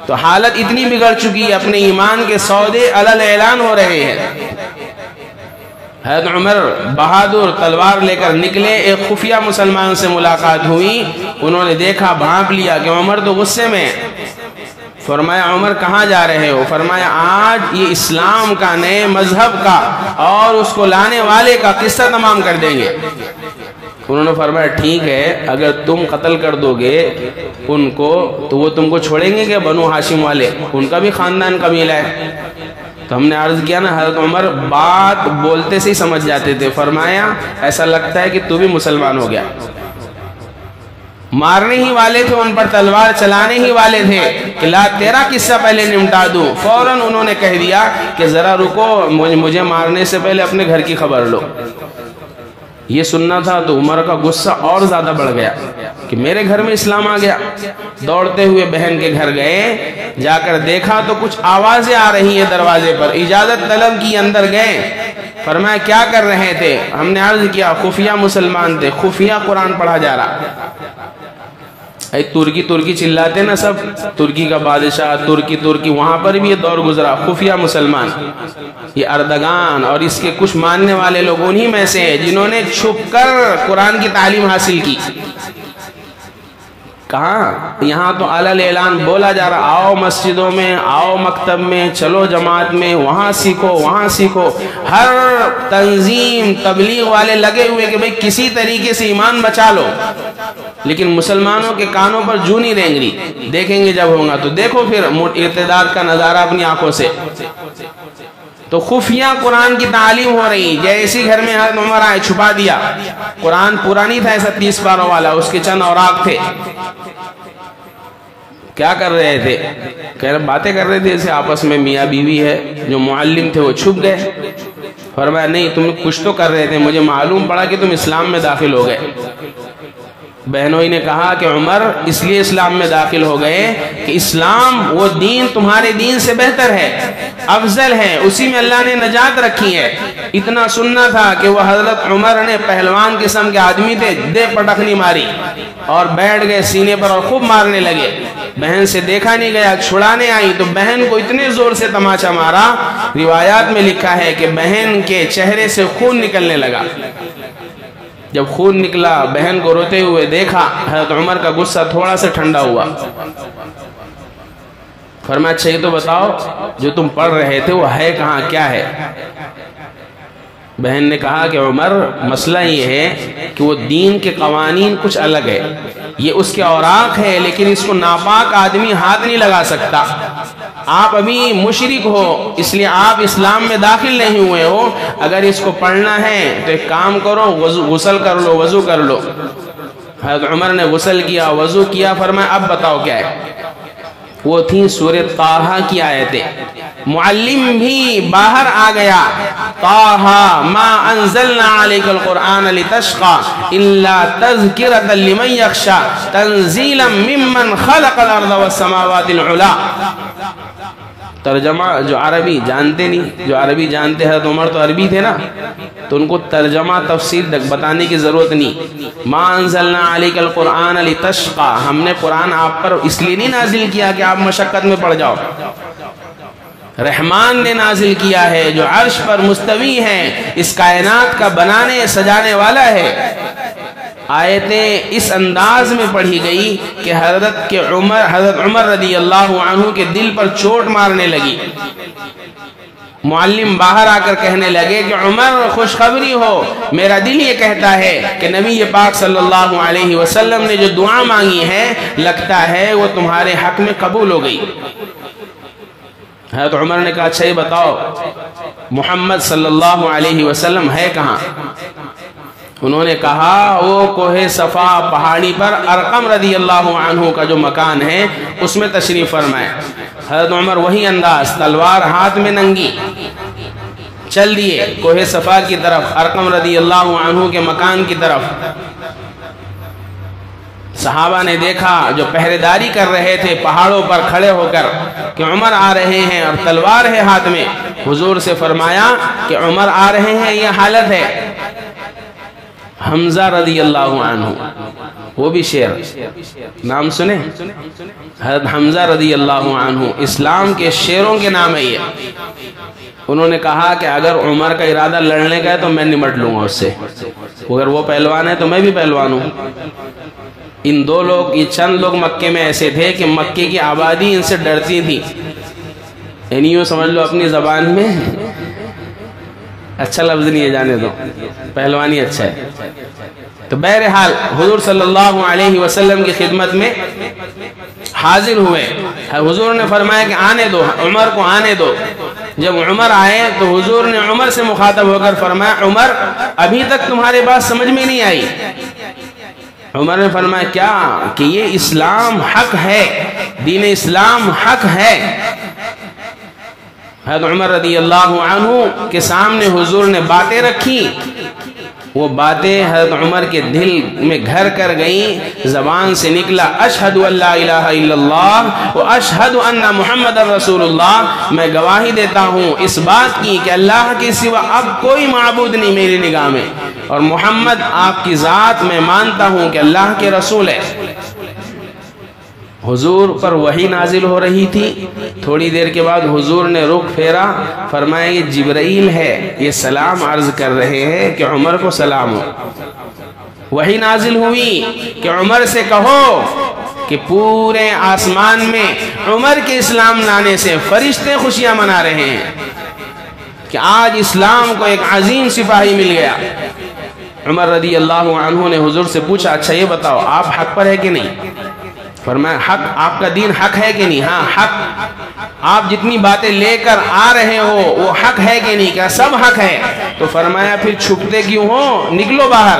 A: تو حالت اتنی بگڑ چکی ہے، اپنے ایمان کے سودے علل اعلان ہو رہے ہیں۔ حضرت عمر بہادر تلوار لے کر نکلے، ایک خفیہ مسلمان سے ملاقات ہوئی، انہوں نے دیکھا، بھانپ لیا کہ عمر تو غصے میں، فرمایا عمر کہاں جا رہے ہو؟ فرمایا آج یہ اسلام کا، نئے مذہب کا اور اس کو لانے والے کا قصہ تمام کر دیں گے۔ انہوں نے فرمایا ٹھیک ہے، اگر تم قتل کر دو گے ان کو تو وہ تم کو چھوڑیں گے کہ بنو ہاشم والے، ان کا بھی خاندان قبیلہ ہے۔ تو ہم نے عرض کیا نا، حضرت عمر بات بولتے سے ہی سمجھ جاتے تھے، فرمایا ایسا لگتا ہے کہ تو بھی مسلمان ہو گیا۔ مارنے ہی والے تھے، ان پر تلوار چلانے ہی والے تھے کہ لا تیرا قصہ پہلے نمٹا دوں۔ فوراً انہوں نے کہہ دیا کہ ذرا رکو، مجھے مارنے سے پہلے اپنے گھر کی خبر لو۔ یہ سننا تھا تو عمر کا غصہ اور زیادہ بڑھ گیا کہ میرے گھر میں اسلام آ گیا۔ دوڑتے ہوئے بہن کے گھر گئے، جا کر دیکھا تو کچھ آوازیں آ رہی ہیں دروازے پر، اجازت طلب کی، اندر گئے، فرمایا کیا کر رہے تھے؟ ہم نے عرض کیا خفیہ مسلمان تھے، خفیہ قرآن پڑھا جا رہا۔ ترکی چلاتے نا سب، ترکی کا بادشاہ، ترکی، وہاں پر بھی یہ دور گزرا، خفیہ مسلمان، یہ اردگان اور اس کے کچھ ماننے والے لوگ انہی میں سے ہیں جنہوں نے چھپ کر قرآن کی تعلیم حاصل کی۔ کہاں؟ یہاں تو علل اعلان بولا جا رہا، آؤ مسجدوں میں، آؤ مکتب میں، چلو جماعت میں، وہاں سیکھو، ہر تنظیم تبلیغ والے لگے ہوئے کہ بھئی کسی طریقے سے ایمان بچا لو، لیکن مسلمانوں کے کانوں پر جوں نہیں رینگ رہی۔ دیکھیں گے جب ہوگا تو دیکھو پھر ارتداد کا نظارہ اپنی آنکھوں سے۔ تو خفیہ قرآن کی تعلیم ہو رہی، جیسی گھر میں حضرت عمر آئے چھپا دیا، قرآن پورا نہیں تھا ایسا 30 پاروں والا، اس کے چند اوراق تھے۔ کیا کر رہے تھے؟ کہہ رہے باتیں کر رہے تھے جیسے آپس میں میاں بیوی ہے۔ جو معلم تھے وہ چھپ گئے، فرمایا نہیں تم کچھ تو کر رہے تھے، مجھے معلوم پڑا کہ تم اسلام میں داخل ہو گئے۔ بہنوئی نے کہا کہ عمر اس لیے اسلام میں داخل ہو گئے کہ اسلام وہ دین تمہارے دین سے بہتر ہے، افضل ہے، اسی میں اللہ نے نجات رکھی ہے۔ اتنا سننا تھا کہ وہ حضرت عمر نے پہلوان قسم کے آدمی تھے، دے پٹخنی ماری اور بیٹھ گئے سینے پر اور خوب مارنے لگے۔ بہن سے دیکھا نہیں گیا، چھڑانے آئی تو بہن کو اتنے زور سے تماچا مارا، روایات میں لکھا ہے کہ بہن کے چہرے سے خون نکلنے لگا۔ جب خون نکلا، بہن کو روتے ہوئے دیکھا، حضرت عمر کا غصہ تھوڑا سا ٹھنڈا ہوا۔ فرمایا اچھا یہ تو بتاؤ جو تم پڑھ رہے تھے وہ ہے کہاں، کیا ہے؟ بہن نے کہا کہ عمر مسئلہ یہ ہے کہ وہ دین کے قوانین کچھ الگ ہے، یہ اس کے اوراق ہے، لیکن اس کو ناپاک آدمی ہاتھ نہیں لگا سکتا۔ آپ ابھی مشرک ہو، اس لیے آپ اسلام میں داخل نہیں ہوئے ہو، اگر اس کو پڑھنا ہے تو ایک کام کرو، غسل کر لو، وضو کر لو۔ حضرت عمر نے غسل کیا، وضو کیا، فرمایا اب بتاؤ کیا ہے؟ وہ تھی سورہ طٰہٰ کی آیتیں۔ معلم بھی باہر آ گیا، طٰہٰ ما انزلنا علیک القرآن لتشقى الا تذکرۃ لمن یخشی تنزیلا ممن خلق الارض والسماوات العلی۔ ترجمہ جو عربی جانتے نہیں، جو عربی جانتے حضرت عمر تو عربی تھے نا، تو ان کو ترجمہ تفسیر بتانے کی ضرورت نہیں۔ ما انزلنا علیک القرآن لتشقى، ہم نے قرآن آپ پر اس لیے نہیں نازل کیا کہ آپ مشقت میں پڑ جاؤ، رحمان نے نازل کیا ہے جو عرش پر مستوی ہے، اس کائنات کا بنانے سجانے والا ہے۔ آیتیں اس انداز میں پڑھی گئی کہ حضرت عمر رضی اللہ عنہ کے دل پر چوٹ مارنے لگی۔ معلم باہر آ کر کہنے لگے کہ عمر خوشخبری ہو، میرا دل یہ کہتا ہے کہ نبی پاک صلی اللہ علیہ وسلم نے جو دعا مانگی ہے لگتا ہے وہ تمہارے حق میں قبول ہو گئی۔ حضرت عمر نے کہا اچھا یہ بتاؤ محمد صلی اللہ علیہ وسلم ہے کہاں؟ انہوں نے کہا وہ کوہ صفا پہاڑی پر ارقم رضی اللہ عنہ کا جو مکان ہے اس میں تشریف فرمائے۔ حضرت عمر وہی انداز، تلوار ہاتھ میں ننگی، چل دیے کوہ صفا کی طرف، ارقم رضی اللہ عنہ کے مکان کی طرف۔ صحابہ نے دیکھا جو پہرے داری کر رہے تھے پہاڑوں پر کھڑے ہو کر کہ عمر آ رہے ہیں اور تلوار ہے ہاتھ میں۔ حضور سے فرمایا کہ عمر آ رہے ہیں، یہ حالت ہے۔ حمزہ رضی اللہ عنہ، وہ بھی شیر، نام سنے؟ حضرت حمزہ رضی اللہ عنہ اسلام کے شیروں کے نام ہے یہ۔ انہوں نے کہا کہ اگر عمر کا ارادہ لڑنے کا ہے تو میں نمٹ لوں گا اس سے، اگر وہ پہلوان ہے تو میں بھی پہلوان ہوں۔ ان دو لوگ، یہ چند لوگ مکے میں ایسے تھے کہ مکے کی آبادی ان سے ڈرتی تھی، یعنی یوں سمجھ لو اپنی زبان میں اچھا لفظ نہیں ہے، جانے دو، پہلوانی اچھا ہے۔ تو بہرحال حضور صلی اللہ علیہ وسلم کی خدمت میں حاضر ہوئے۔ حضور نے فرمایا کہ آنے دو، عمر کو آنے دو۔ جب عمر آئے تو حضور نے عمر سے مخاطب ہو کر فرمایا عمر ابھی تک تمہارے بات سمجھ میں نہیں آئی۔ عمر نے فرمایا کیا؟ کہ یہ اسلام حق ہے، دین اسلام حق ہے۔ حضرت عمر رضی اللہ عنہ کے سامنے حضور نے باتیں رکھی، وہ باتیں حضرت عمر کے دل میں گھر کر گئیں۔ زبان سے نکلا اشہد ان لا الہ الا اللہ و اشہد ان محمد رسول اللہ، میں گواہی دیتا ہوں اس بات کی کہ اللہ کے سوا اب کوئی معبود نہیں میری نگاہ میں، اور محمد آپ کی ذات میں مانتا ہوں کہ اللہ کے رسول ہے۔ حضور پر وحی نازل ہو رہی تھی۔ تھوڑی دیر کے بعد حضور نے رخ پھیرا، فرمایا یہ جبرائیل ہے، یہ سلام عرض کر رہے ہیں کہ عمر کو سلام ہو۔ وحی نازل ہوئی کہ عمر سے کہو کہ پورے آسمان میں عمر کے اسلام لانے سے فرشتے خوشیاں منا رہے ہیں کہ آج اسلام کو ایک عظیم سپاہی مل گیا۔ عمر رضی اللہ عنہ نے حضور سے پوچھا اچھا یہ بتاؤ آپ حق پر ہے کہ نہیں؟ فرمایا حق، آپ کا دین حق ہے کہ نہیں؟ ہاں حق۔ آپ جتنی باتیں لے کر آ رہے ہو وہ حق ہے کہ نہیں؟ کیا سب حق ہے؟ تو فرمایا پھر چھپتے کیوں ہو، نکلو باہر۔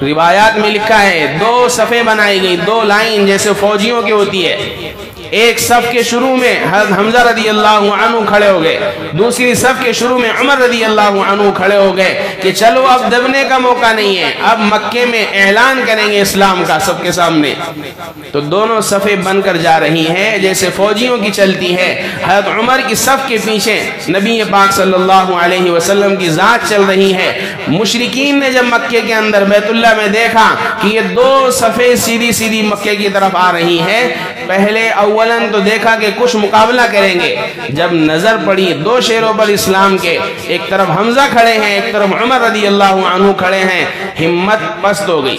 A: روایات میں لکھا ہے 2 صفیں بنائی گئی، 2 لائن جیسے فوجیوں کی ہوتی ہے۔ ایک صف کے شروع میں حضرت حمزہ رضی اللہ عنہ کھڑے ہو گئے، دوسری صف کے شروع میں عمر رضی اللہ عنہ کھڑے ہو گئے کہ چلو اب دبنے کا موقع نہیں ہے، اب مکے میں اعلان کریں گے اسلام کا سب کے سامنے۔ تو دونوں صفیں بن کر جا رہی ہیں جیسے فوجیوں کی چلتی ہے۔ حضرت عمر کی صف کے پیچھے نبی پاک صلی اللہ علیہ وسلم کی ذات چل رہی ہے۔ مشرکین نے جب مکے کے اندر بیت اللہ میں دیکھا کہ یہ 2 صفیں سیدھی سیدھی مکے کی طرف آ رہی ہیں، پہلے اولاً تو دیکھا کہ کچھ مقابلہ کریں گے، جب نظر پڑی 2 شیروں پر اسلام کے، ایک طرف حمزہ کھڑے ہیں ایک طرف عمر رضی اللہ عنہ کھڑے ہیں، ہمت پست ہو گئی۔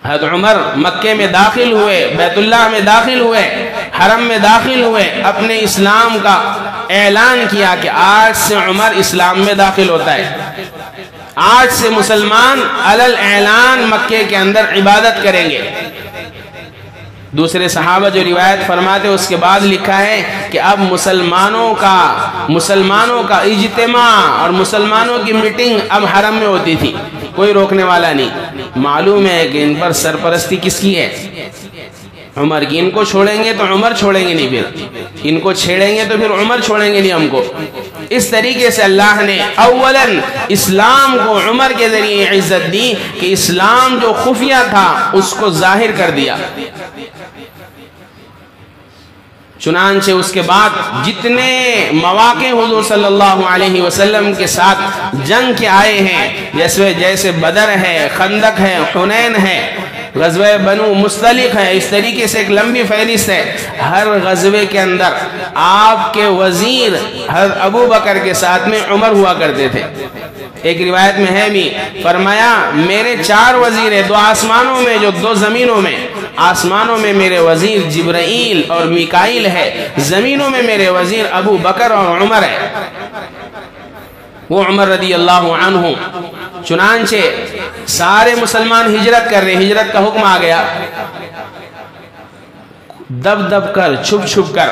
A: حضرت عمر مکے میں داخل ہوئے، بیت اللہ میں داخل ہوئے، حرم میں داخل ہوئے، اپنے اسلام کا اعلان کیا کہ آج سے عمر اسلام میں داخل ہوتا ہے، آج سے مسلمان علل اعلان مکے کے اندر عبادت کریں گے۔ دوسرے صحابہ جو روایت فرماتے اس کے بعد لکھا ہے کہ اب مسلمانوں کا اجتماع اور مسلمانوں کی میٹنگ اب حرم میں ہوتی تھی، کوئی روکنے والا نہیں۔ معلوم ہے کہ ان پر سرپرستی کس کی ہے؟ عمر کی۔ ان کو چھوڑیں گے تو عمر چھوڑیں گے نہیں، پھر ان کو چھیڑیں گے تو پھر عمر چھوڑیں گے نہیں ہم کو۔ اس طریقے سے اللہ نے اولاً اسلام کو عمر کے ذریعے عزت دی کہ اسلام جو خفیہ تھا اس کو ظاہر کر دیا۔ چنانچہ اس کے بعد جتنے مواقع حضور صلی اللہ علیہ وسلم کے ساتھ جنگ کے آئے ہیں، جیسے بدر ہے، خندق ہے، حنین ہے، غزوہ بنو مستلق ہے، اس طریقے سے ایک لمبی فہرست ہے۔ ہر غزوے کے اندر آپ کے وزیر حضرت ابو بکر کے ساتھ میں عمر ہوا کرتے تھے۔ ایک روایت میں ہے بھی فرمایا میرے 4 وزیر ہیں، 2 آسمانوں میں جو 2 زمینوں میں۔ آسمانوں میں میرے وزیر جبرائیل اور میکائیل ہے، زمینوں میں میرے وزیر ابو بکر اور عمر ہے، وہ عمر رضی اللہ عنہ۔ چنانچہ سارے مسلمان ہجرت کر رہے، ہجرت کا حکم آ گیا، دب دب کر چھپ چھپ کر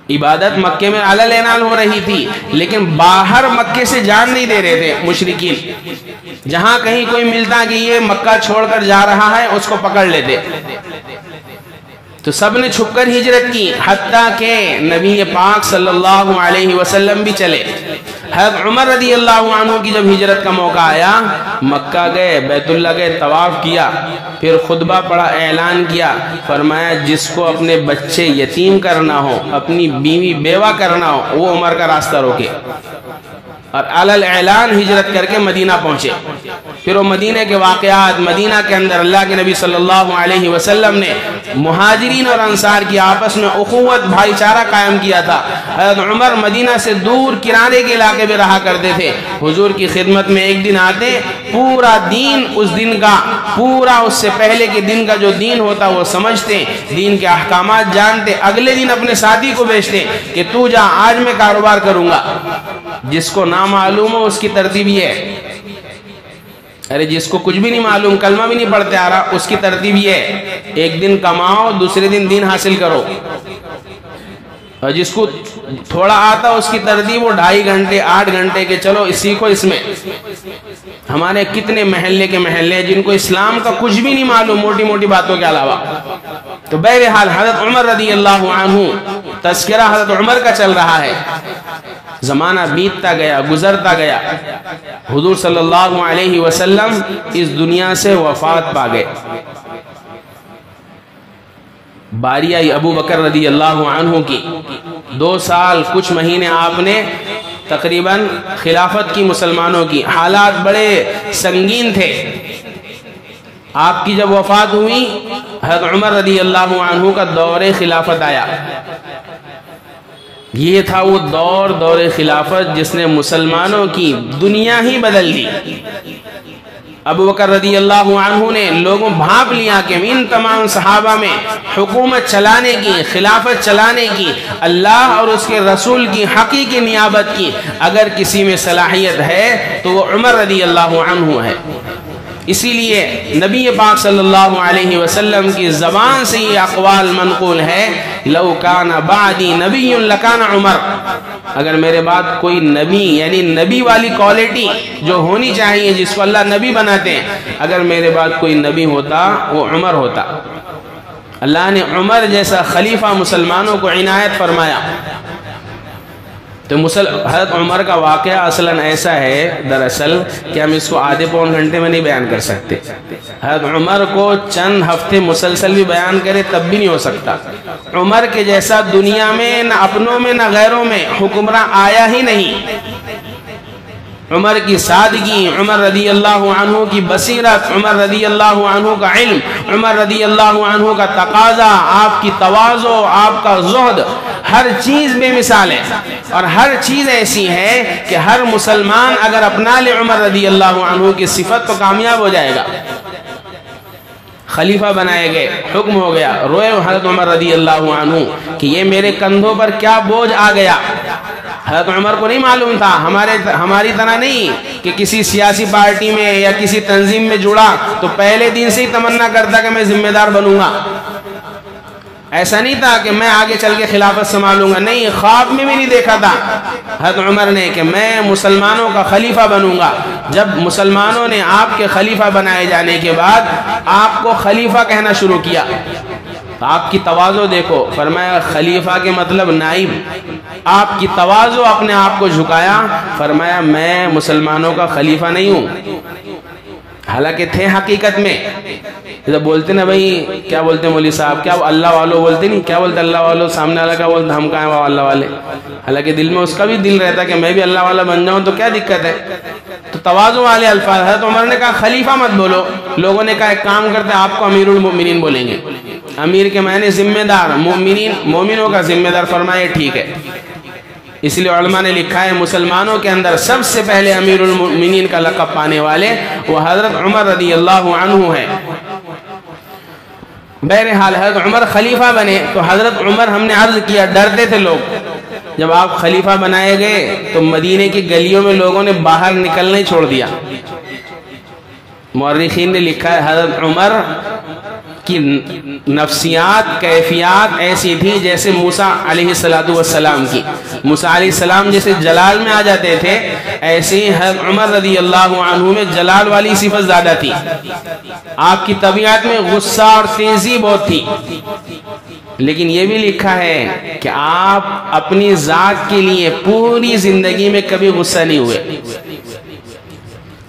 A: عبادت مکے میں علل اعلان ہو رہی تھی، لیکن باہر مکے سے جان نہیں دے رہے تھے مشرکین۔ جہاں کہیں کوئی ملتا کہ یہ مکہ چھوڑ کر جا رہا ہے اس کو پکڑ لیتے، تو سب نے چھپ کر ہجرت کی، حتیٰ کہ نبی پاک صلی اللہ علیہ وسلم بھی چلے۔ حضرت عمر رضی اللہ عنہ کی جب ہجرت کا موقع آیا، مکہ گئے، بیت اللہ گئے، طواف کیا، پھر خطبہ پڑھا، اعلان کیا، فرمایا جس کو اپنے بچے یتیم کرنا ہو، اپنی بیوی بیوہ کرنا ہو، وہ عمر کا راستہ روکے، اور علل اعلان ہجرت کر کے مدینہ پہنچے۔ پھر وہ مدینہ کے واقعات، مدینہ کے اندر اللہ کے نبی صلی اللہ علیہ وسلم نے مہاجرین اور انصار کی آپس میں اخوت، بھائی چارہ قائم کیا تھا۔ حضرت عمر مدینہ سے دور کرانے کے علاقے میں رہا کرتے تھے، حضور کی خدمت میں ایک دن آتے، پورا دین اس دن کا، پورا اس سے پہلے کے دن کا جو دین ہوتا وہ سمجھتے، دین کے احکامات جانتے، اگلے دن اپنے ساتھی کو بھیجتے کہ تو جا، آج میں کاروبار کروں گا۔ جس کو نہ معلوم ہو اس کی ترتیب یہ ہے، ارے جس کو کچھ بھی نہیں معلوم، کلمہ بھی نہیں پڑھتے آ رہا، اس کی ترتیب یہ ہے، ایک دن کماؤ، دوسرے دن دین حاصل کرو۔ اور جس کو تھوڑا آتا اس کی ترتیب وہ 2.5 گھنٹے 8 گھنٹے کے چلو سیکھو اس میں۔ ہمارے کتنے محلے کے محلے جن کو اسلام کا کچھ بھی نہیں معلوم، موٹی موٹی باتوں کے علاوہ۔ تو بہرحال حضرت عمر رضی اللہ عنہ، تذکرہ حضرت عمر کا چل رہا ہے، زمانہ بیتتا گیا، گزرتا گیا، حضور صلی اللہ علیہ وسلم اس دنیا سے وفات پا گئے۔ باری آئی ابو بکر رضی اللہ عنہ کی، 2 سال کچھ مہینے آپ نے تقریباً خلافت کی مسلمانوں کی، حالات بڑے سنگین تھے۔ آپ کی جب وفات ہوئی، حضرت عمر رضی اللہ عنہ کا دور خلافت آیا۔ یہ تھا وہ دور خلافت جس نے مسلمانوں کی دنیا ہی بدل دی۔ ابو بکر رضی اللہ عنہ نے لوگوں بھانپ لیا کہ ان تمام صحابہ میں حکومت چلانے کی، خلافت چلانے کی، اللہ اور اس کے رسول کی حقیقی نیابت کی اگر کسی میں صلاحیت ہے تو وہ عمر رضی اللہ عنہ ہے۔ اسی لیے نبی پاک صلی اللہ علیہ وسلم کی زبان سے یہ اقوال منقول ہے، لو کان بعدی نبی لکان عمر، اگر میرے بعد کوئی نبی، یعنی نبی والی کوالٹی جو ہونی چاہیے جس کو اللہ نبی بناتے ہیں، اگر میرے بعد کوئی نبی ہوتا وہ عمر ہوتا۔ اللہ نے عمر جیسا خلیفہ مسلمانوں کو عنایت فرمایا۔ تو حضرت عمر کا واقعہ اصلاً ایسا ہے دراصل کہ ہم اس کو آدھے پون گھنٹے میں نہیں بیان کر سکتے۔ حضرت عمر کو چند ہفتے مسلسل بھی بیان کرے تب بھی نہیں ہو سکتا۔ عمر کے جیسا دنیا میں نہ اپنوں میں نہ غیروں میں حکمراں آیا ہی نہیں۔ عمر کی سادگی، عمر رضی اللہ عنہ کی بصیرت، عمر رضی اللہ عنہ کا علم، عمر رضی اللہ عنہ کا تقاضا، آپ کی تواضع، آپ کا زہد، ہر چیز بے مثال ہے، اور ہر چیز ایسی ہے کہ ہر مسلمان اگر اپنا لے عمر رضی اللہ عنہ کی صفت تو کامیاب ہو جائے گا۔ خلیفہ بنائے گئے، حکم ہو گیا، روئے حضرت عمر رضی اللہ عنہ کہ یہ میرے کندھوں پر کیا بوجھ آ گیا۔ حضرت عمر کو نہیں معلوم تھا، ہماری طرح نہیں کہ کسی سیاسی پارٹی میں یا کسی تنظیم میں جڑا تو پہلے دن سے ہی تمنا کرتا کہ میں ذمہ دار بنوں گا۔ ایسا نہیں تھا کہ میں آگے چل کے خلافت سنبھالوں گا، نہیں، خواب میں بھی نہیں دیکھا تھا حضرت عمر نے کہ میں مسلمانوں کا خلیفہ بنوں گا۔ جب مسلمانوں نے آپ کے خلیفہ بنائے جانے کے بعد آپ کو خلیفہ کہنا شروع کیا، آپ کی تواضع دیکھو، فرمایا خلیفہ کے مطلب نائب، آپ کی تواضع، اپنے آپ کو جھکایا، فرمایا میں مسلمانوں کا خلیفہ نہیں ہوں، حالانکہ تھے حقیقت میں۔ جب بولتے نا بھائی، کیا بولتے ہیں مولوی صاحب، کیا اللہ والوں بولتے نہیں، کیا بولتے اللہ والوں، سامنے والا کا بولتے ہم کہاں ہیں وہ اللہ والے، حالانکہ دل میں اس کا بھی دل رہتا کہ میں بھی اللہ والا بن جاؤں تو کیا دقت ہے۔ تو تواضع والے الفاظ، حضرت عمر نے کہا خلیفہ مت بولو، لوگوں نے کہا ایک کام کرتے ہیں آپ کو امیر المؤمنین بولیں گے، امیر کے معنی ذمہ دار، مومنوں کا ذمہ دار، فرمائے ٹھیک ہے۔ اس لیے علماء نے لکھا ہے مسلمانوں کے اندر سب سے پہلے امیر المؤمنین کا لقب پانے والے وہ حضرت عمر رضی اللہ عنہ ہیں۔ بہرحال حضرت عمر خلیفہ بنے تو حضرت عمر، ہم نے عرض کیا، ڈرتے تھے لوگ، جب آپ خلیفہ بنائے گئے تو مدینے کی گلیوں میں لوگوں نے باہر نکلنا ہی چھوڑ دیا۔ مورخین نے لکھا ہے حضرت عمر کی نفسیات، کیفیات ایسی تھی جیسے موسیٰ علیہ السلام کی، موسیٰ علیہ السلام جیسے جلال میں آ جاتے تھے، ایسے ہی حضرت عمر رضی اللہ عنہ میں جلال والی صفت زیادہ تھی۔ آپ کی طبیعت میں غصہ اور تیزی بہت تھی، لیکن یہ بھی لکھا ہے کہ آپ اپنی ذات کے لیے پوری زندگی میں کبھی غصہ نہیں ہوئے۔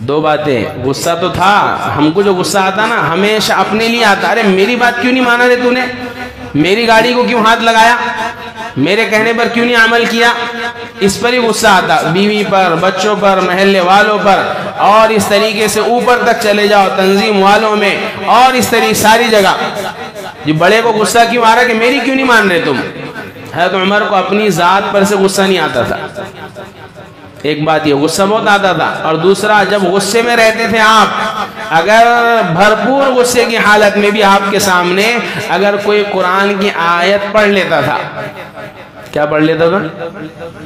A: دو باتیں، غصہ تو تھا، ہم کو جو غصہ آتا نا ہمیشہ اپنے لیے آتا، ارے میری بات کیوں نہیں مانا رے تو نے، میری گاڑی کو کیوں ہاتھ لگایا، میرے کہنے پر کیوں نہیں عمل کیا، اس پر ہی غصہ آتا، بیوی پر، بچوں پر، محلے والوں پر، اور اس طریقے سے اوپر تک چلے جاؤ تنظیم والوں میں، اور اس طریقے ساری جگہ۔ جو بڑے کو غصہ کیوں آ رہا کہ میری کیوں نہیں مان رہے تم، حضرت عمر کو اپنی ذات پر سے غصہ نہیں آتا تھا۔ ایک بات یہ غصہ بہت آتا تھا، اور دوسرا جب غصے میں رہتے تھے آپ، اگر بھرپور غصے کی حالت میں بھی آپ کے سامنے اگر کوئی قرآن کی آیت پڑھ لیتا تھا، کیا پڑھ لیتا تھا،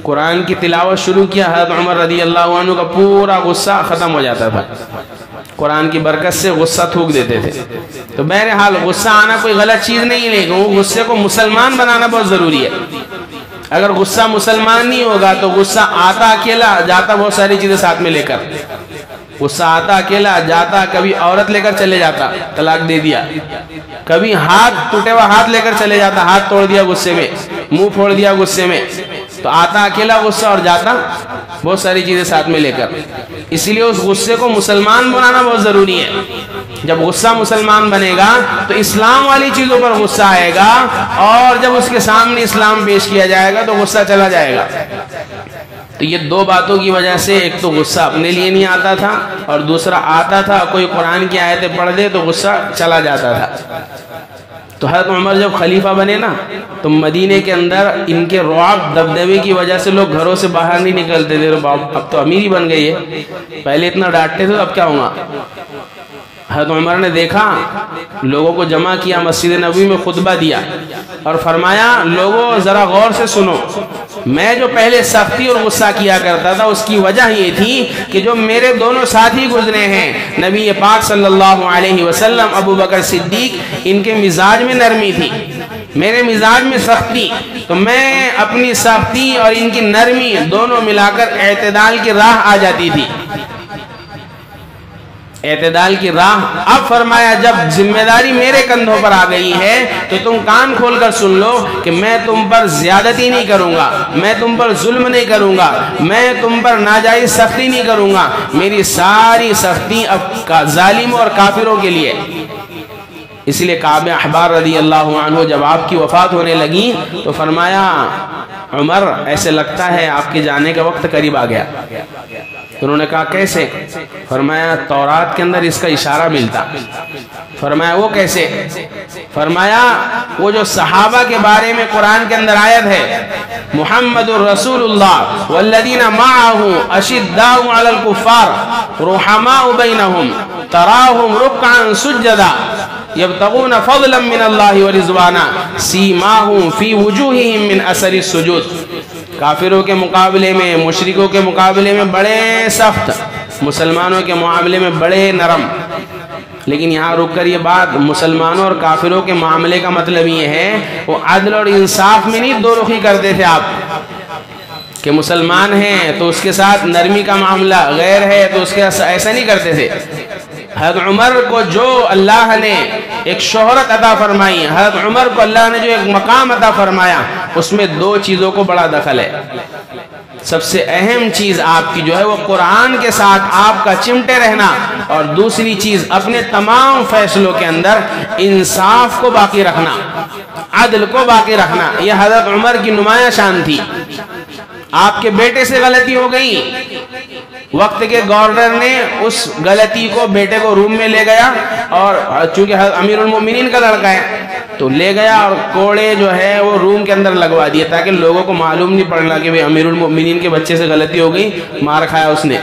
A: قرآن کی تلاوت شروع کیا، حضرت عمر رضی اللہ عنہ کا پورا غصہ ختم ہو جاتا تھا، قرآن کی برکت سے غصہ تھوک دیتے تھے۔ تو بہرحال غصہ آنا کوئی غلط چیز نہیں، لیکن وہ غصے کو مسلمان بنانا بہت ضروری ہے۔ اگر غصہ مسلمان نہیں ہوگا تو غصہ آتا اکیلا، جاتا بہت ساری چیزیں ساتھ میں لے کر، غصہ آتا اکیلا، جاتا کبھی عورت لے کر چلے جاتا، طلاق دے دیا، کبھی ہاتھ ٹوٹے ہوا ہاتھ لے کر چلے جاتا، ہاتھ توڑ دیا غصے میں، منہ پھوڑ دیا غصے میں، تو آتا اکیلا غصہ اور جاتا بہت ساری چیزیں ساتھ میں لے کر۔ اس لیے اس غصے کو مسلمان بنانا بہت ضروری ہے۔ جب غصہ مسلمان بنے گا تو اسلام والی چیزوں پر غصہ آئے گا، اور جب اس کے سامنے اسلام پیش کیا جائے گا تو غصہ چلا جائے گا۔ تو یہ دو باتوں کی وجہ سے، ایک تو غصہ اپنے لیے نہیں آتا تھا، اور دوسرا آتا تھا کوئی قرآن کی آیتیں پڑھ دے تو غصہ چلا جاتا تھا۔ تو حضرت عمر جب خلیفہ بنے نا تو مدینے کے اندر ان کے رعب دبدبے کی وجہ سے لوگ گھروں سے باہر نہیں نکلتے تھے، اب تو امیر ہی بن گئی ہے، پہلے اتنا ڈانٹتے تھے، اب کیا ہوگا۔ حضرت عمر نے دیکھا، لوگوں کو جمع کیا، مسجد نبوی میں خطبہ دیا اور فرمایا لوگوں ذرا غور سے سنو، میں جو پہلے سختی اور غصہ کیا کرتا تھا اس کی وجہ یہ تھی کہ جو میرے دونوں ساتھی گزرے ہیں نبی پاک صلی اللہ علیہ وسلم، ابو بکر صدیق، ان کے مزاج میں نرمی تھی، میرے مزاج میں سختی، تو میں اپنی سختی اور ان کی نرمی دونوں ملا کر اعتدال کی راہ آ جاتی تھی، اعتدال کی راہ۔ اب فرمایا جب ذمہ داری میرے کندھوں پر آ گئی ہے تو تم کان کھول کر سن لو کہ میں تم پر زیادتی نہیں کروں گا، میں تم پر ظلم نہیں کروں گا، میں تم پر ناجائز سختی نہیں کروں گا، میری ساری سختی اب ظالموں اور کافروں کے لیے۔ اس لیے کعب احبار رضی اللہ عنہ جب آپ کی وفات ہونے لگی تو فرمایا عمر ایسے لگتا ہے آپ کے جانے کا وقت قریب آ گیا۔ انہوں نے کہا کیسے؟ فرمایا تورات کے اندر اس کا اشارہ ملتا۔ فرمایا وہ کیسے؟ فرمایا وہ جو صحابہ کے بارے میں قرآن کے اندر آیت ہے، محمد الرسول اللہ والذین معہ اشداء علی الکفار رحماء بینہم تراہم رکعا سجدا، یبتغون فضلا من اللہ ورضوانا سیماہم فی وجوہہم من اثر السجود. کافروں کے مقابلے میں، مشرکوں کے مقابلے میں بڑے سخت، مسلمانوں کے معاملے میں بڑے نرم. لیکن یہاں رک کر یہ بات مسلمانوں اور کافروں کے معاملے کا مطلب یہ ہے وہ عدل اور انصاف میں نہیں دو رخی کرتے تھے آپ کہ مسلمان ہیں تو اس کے ساتھ نرمی کا معاملہ، غیر ہے تو اس کے ایسا نہیں کرتے تھے. حضرت عمر کو جو اللہ نے ایک شہرت عطا فرمائی، حضرت عمر کو اللہ نے جو ایک مقام عطا فرمایا، اس میں دو چیزوں کو بڑا دخل ہے. سب سے اہم چیز آپ کی جو ہے وہ قرآن کے ساتھ آپ کا چمٹے رہنا، اور دوسری چیز اپنے تمام فیصلوں کے اندر انصاف کو باقی رکھنا، عدل کو باقی رکھنا. یہ حضرت عمر کی نمایاں شان تھی. آپ کے بیٹے سے غلطی ہو گئی، وقت کے گورنر نے اس غلطی کو بیٹے کو روم میں لے گیا، اور چونکہ امیر المومنین کا لڑکا ہے تو لے گیا اور کوڑے جو ہے وہ روم کے اندر لگوا دیے تاکہ لوگوں کو معلوم نہیں پڑنا کہ امیر المومنین کے بچے سے غلطی ہو گئی، مار کھایا اس نے.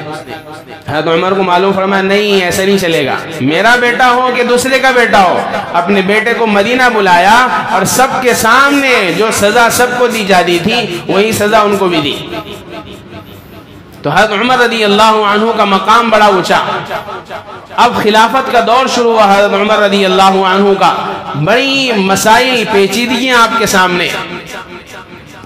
A: حضرت عمر کو معلوم فرمایا نہیں ایسا نہیں چلے گا، میرا بیٹا ہو کہ دوسرے کا بیٹا ہو. اپنے بیٹے کو مدینہ بلایا اور سب کے سامنے جو سزا سب کو دی جاتی تھی وہی سزا ان کو بھی دی. تو حضرت عمر رضی اللہ عنہ کا مقام بڑا اونچا. اب خلافت کا دور شروع ہوا حضرت عمر رضی اللہ عنہ کا. بڑی مسائل پیچیدگیاں آپ کے سامنے.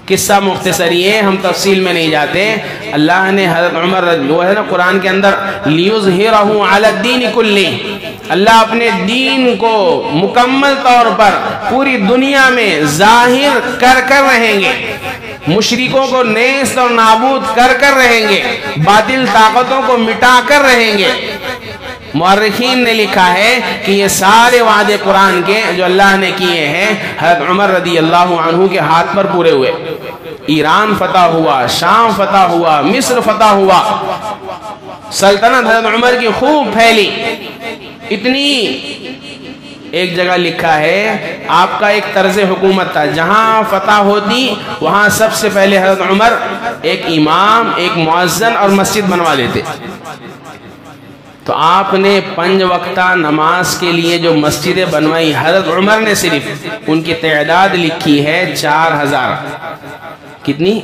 A: قصہ مختصری ہے، ہم تفصیل میں نہیں جاتے. اللہ نے حضرت عمر وہ ہے نا قرآن کے اندر لیظہرہ علی الدین کلہ، اللہ اپنے دین کو مکمل طور پر پوری دنیا میں ظاہر کر رہیں گے، مشرکوں کو نیست اور نابود کر رہیں گے، باطل طاقتوں کو مٹا کر رہیں گے. مورخین نے لکھا ہے کہ یہ سارے وعدے قرآن کے جو اللہ نے کیے ہیں حضرت عمر رضی اللہ عنہ کے ہاتھ پر پورے ہوئے. ایران فتح ہوا، شام فتح ہوا، مصر فتح ہوا، سلطنت حضرت عمر کی خوب پھیلی. اتنی ایک جگہ لکھا ہے آپ کا ایک طرز حکومت تھا، جہاں فتح ہوتی وہاں سب سے پہلے حضرت عمر ایک امام، ایک مؤذن اور مسجد بنوا لیتے. تو آپ نے 5 وقتہ نماز کے لیے جو مسجدیں بنوائی حضرت عمر نے، صرف ان کی تعداد لکھی ہے 4000. کتنی؟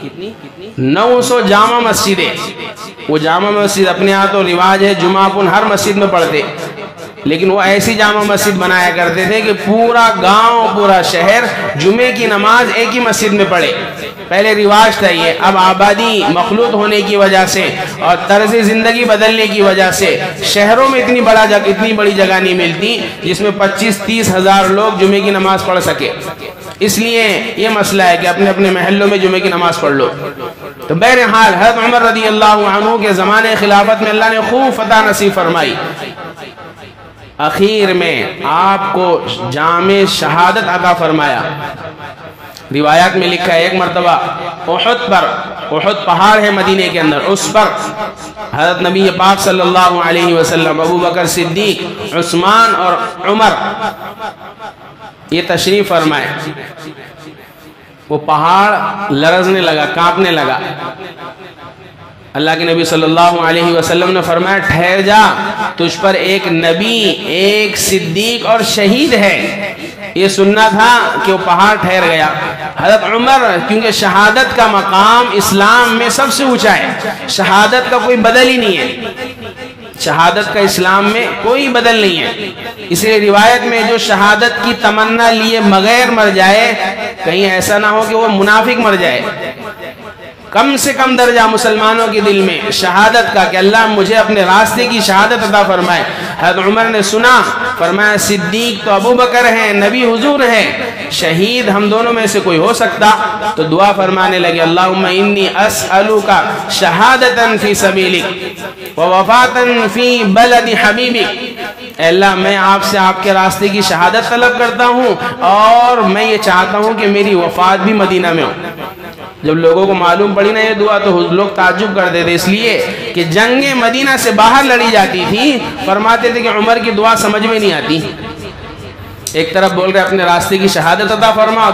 A: 900 جامع مسجدیں. وہ جامع مسجد اپنے ہاں تو رواج ہے جمعہ کن ہر مسجد میں پڑھتے، لیکن وہ ایسی جامع مسجد بنایا کرتے تھے کہ پورا گاؤں، پورا شہر جمعے کی نماز ایک ہی مسجد میں پڑھے. پہلے رواج تھا یہ. اب آبادی مخلوط ہونے کی وجہ سے اور طرز زندگی بدلنے کی وجہ سے شہروں میں اتنی بڑی جگہ نہیں ملتی جس میں 25-30 ہزار لوگ جمعے کی نماز پڑھ سکے. اس لیے یہ مسئلہ ہے کہ اپنے اپنے محلوں میں جمعے کی نماز پڑھ لو. تو بہرحال حضرت عمر رضی اللہ عنہ کے زمانے خلافت میں اللہ نے خوب فتح نصیب فرمائی. اخیر میں آپ کو جام شہادت عطا فرمایا. روایات میں لکھا ہے ایک مرتبہ احد پر، احد پہاڑ ہے مدینے کے اندر، اس پر حضرت نبی پاک صلی اللہ علیہ وسلم، ابو بکر صدیق، عثمان اور عمر یہ تشریف فرمائے. وہ پہاڑ لرزنے لگا، کانپنے لگا. اللہ کے نبی صلی اللہ علیہ وسلم نے فرمایا ٹھہر جا، تجھ پر ایک نبی، ایک صدیق اور شہید ہے. یہ سننا تھا کہ وہ پہاڑ ٹھہر گیا. حضرت عمر کیونکہ شہادت کا مقام اسلام میں سب سے اونچا ہے، شہادت کا کوئی بدل ہی نہیں ہے، شہادت کا اسلام میں کوئی بدل نہیں ہے. اس لیے روایت میں جو شہادت کی تمنا لیے بغیر مر جائے، کہیں ایسا نہ ہو کہ وہ منافق مر جائے. کم سے کم درجہ مسلمانوں کے دل میں شہادت کا کہ اللہ مجھے اپنے راستے کی شہادت عطا فرمائے. حضرت عمر نے سنا، فرمایا صدیق تو ابو بکر ہیں، نبی حضور ہیں، شہید ہم دونوں میں سے کوئی ہو سکتا؟ تو دعا فرمانے لگے اللہم انی اسألوک شہادتا فی سبیلک ووفاتا فی بلد حبیبک. اے اللہ میں آپ سے آپ کے راستے کی شہادت طلب کرتا ہوں اور میں یہ چاہتا ہوں کہ میری وفات بھی مدینہ میں ہو. جب لوگوں کو معلوم پڑی نا یہ دعا تو لوگ تعجب کرتے تھے، اس لیے کہ جنگ مدینہ سے باہر لڑی جاتی تھی. فرماتے تھے کہ عمر کی دعا سمجھ میں نہیں آتی. ایک طرف بول رہے اپنے راستے کی شہادت عطا فرما، اور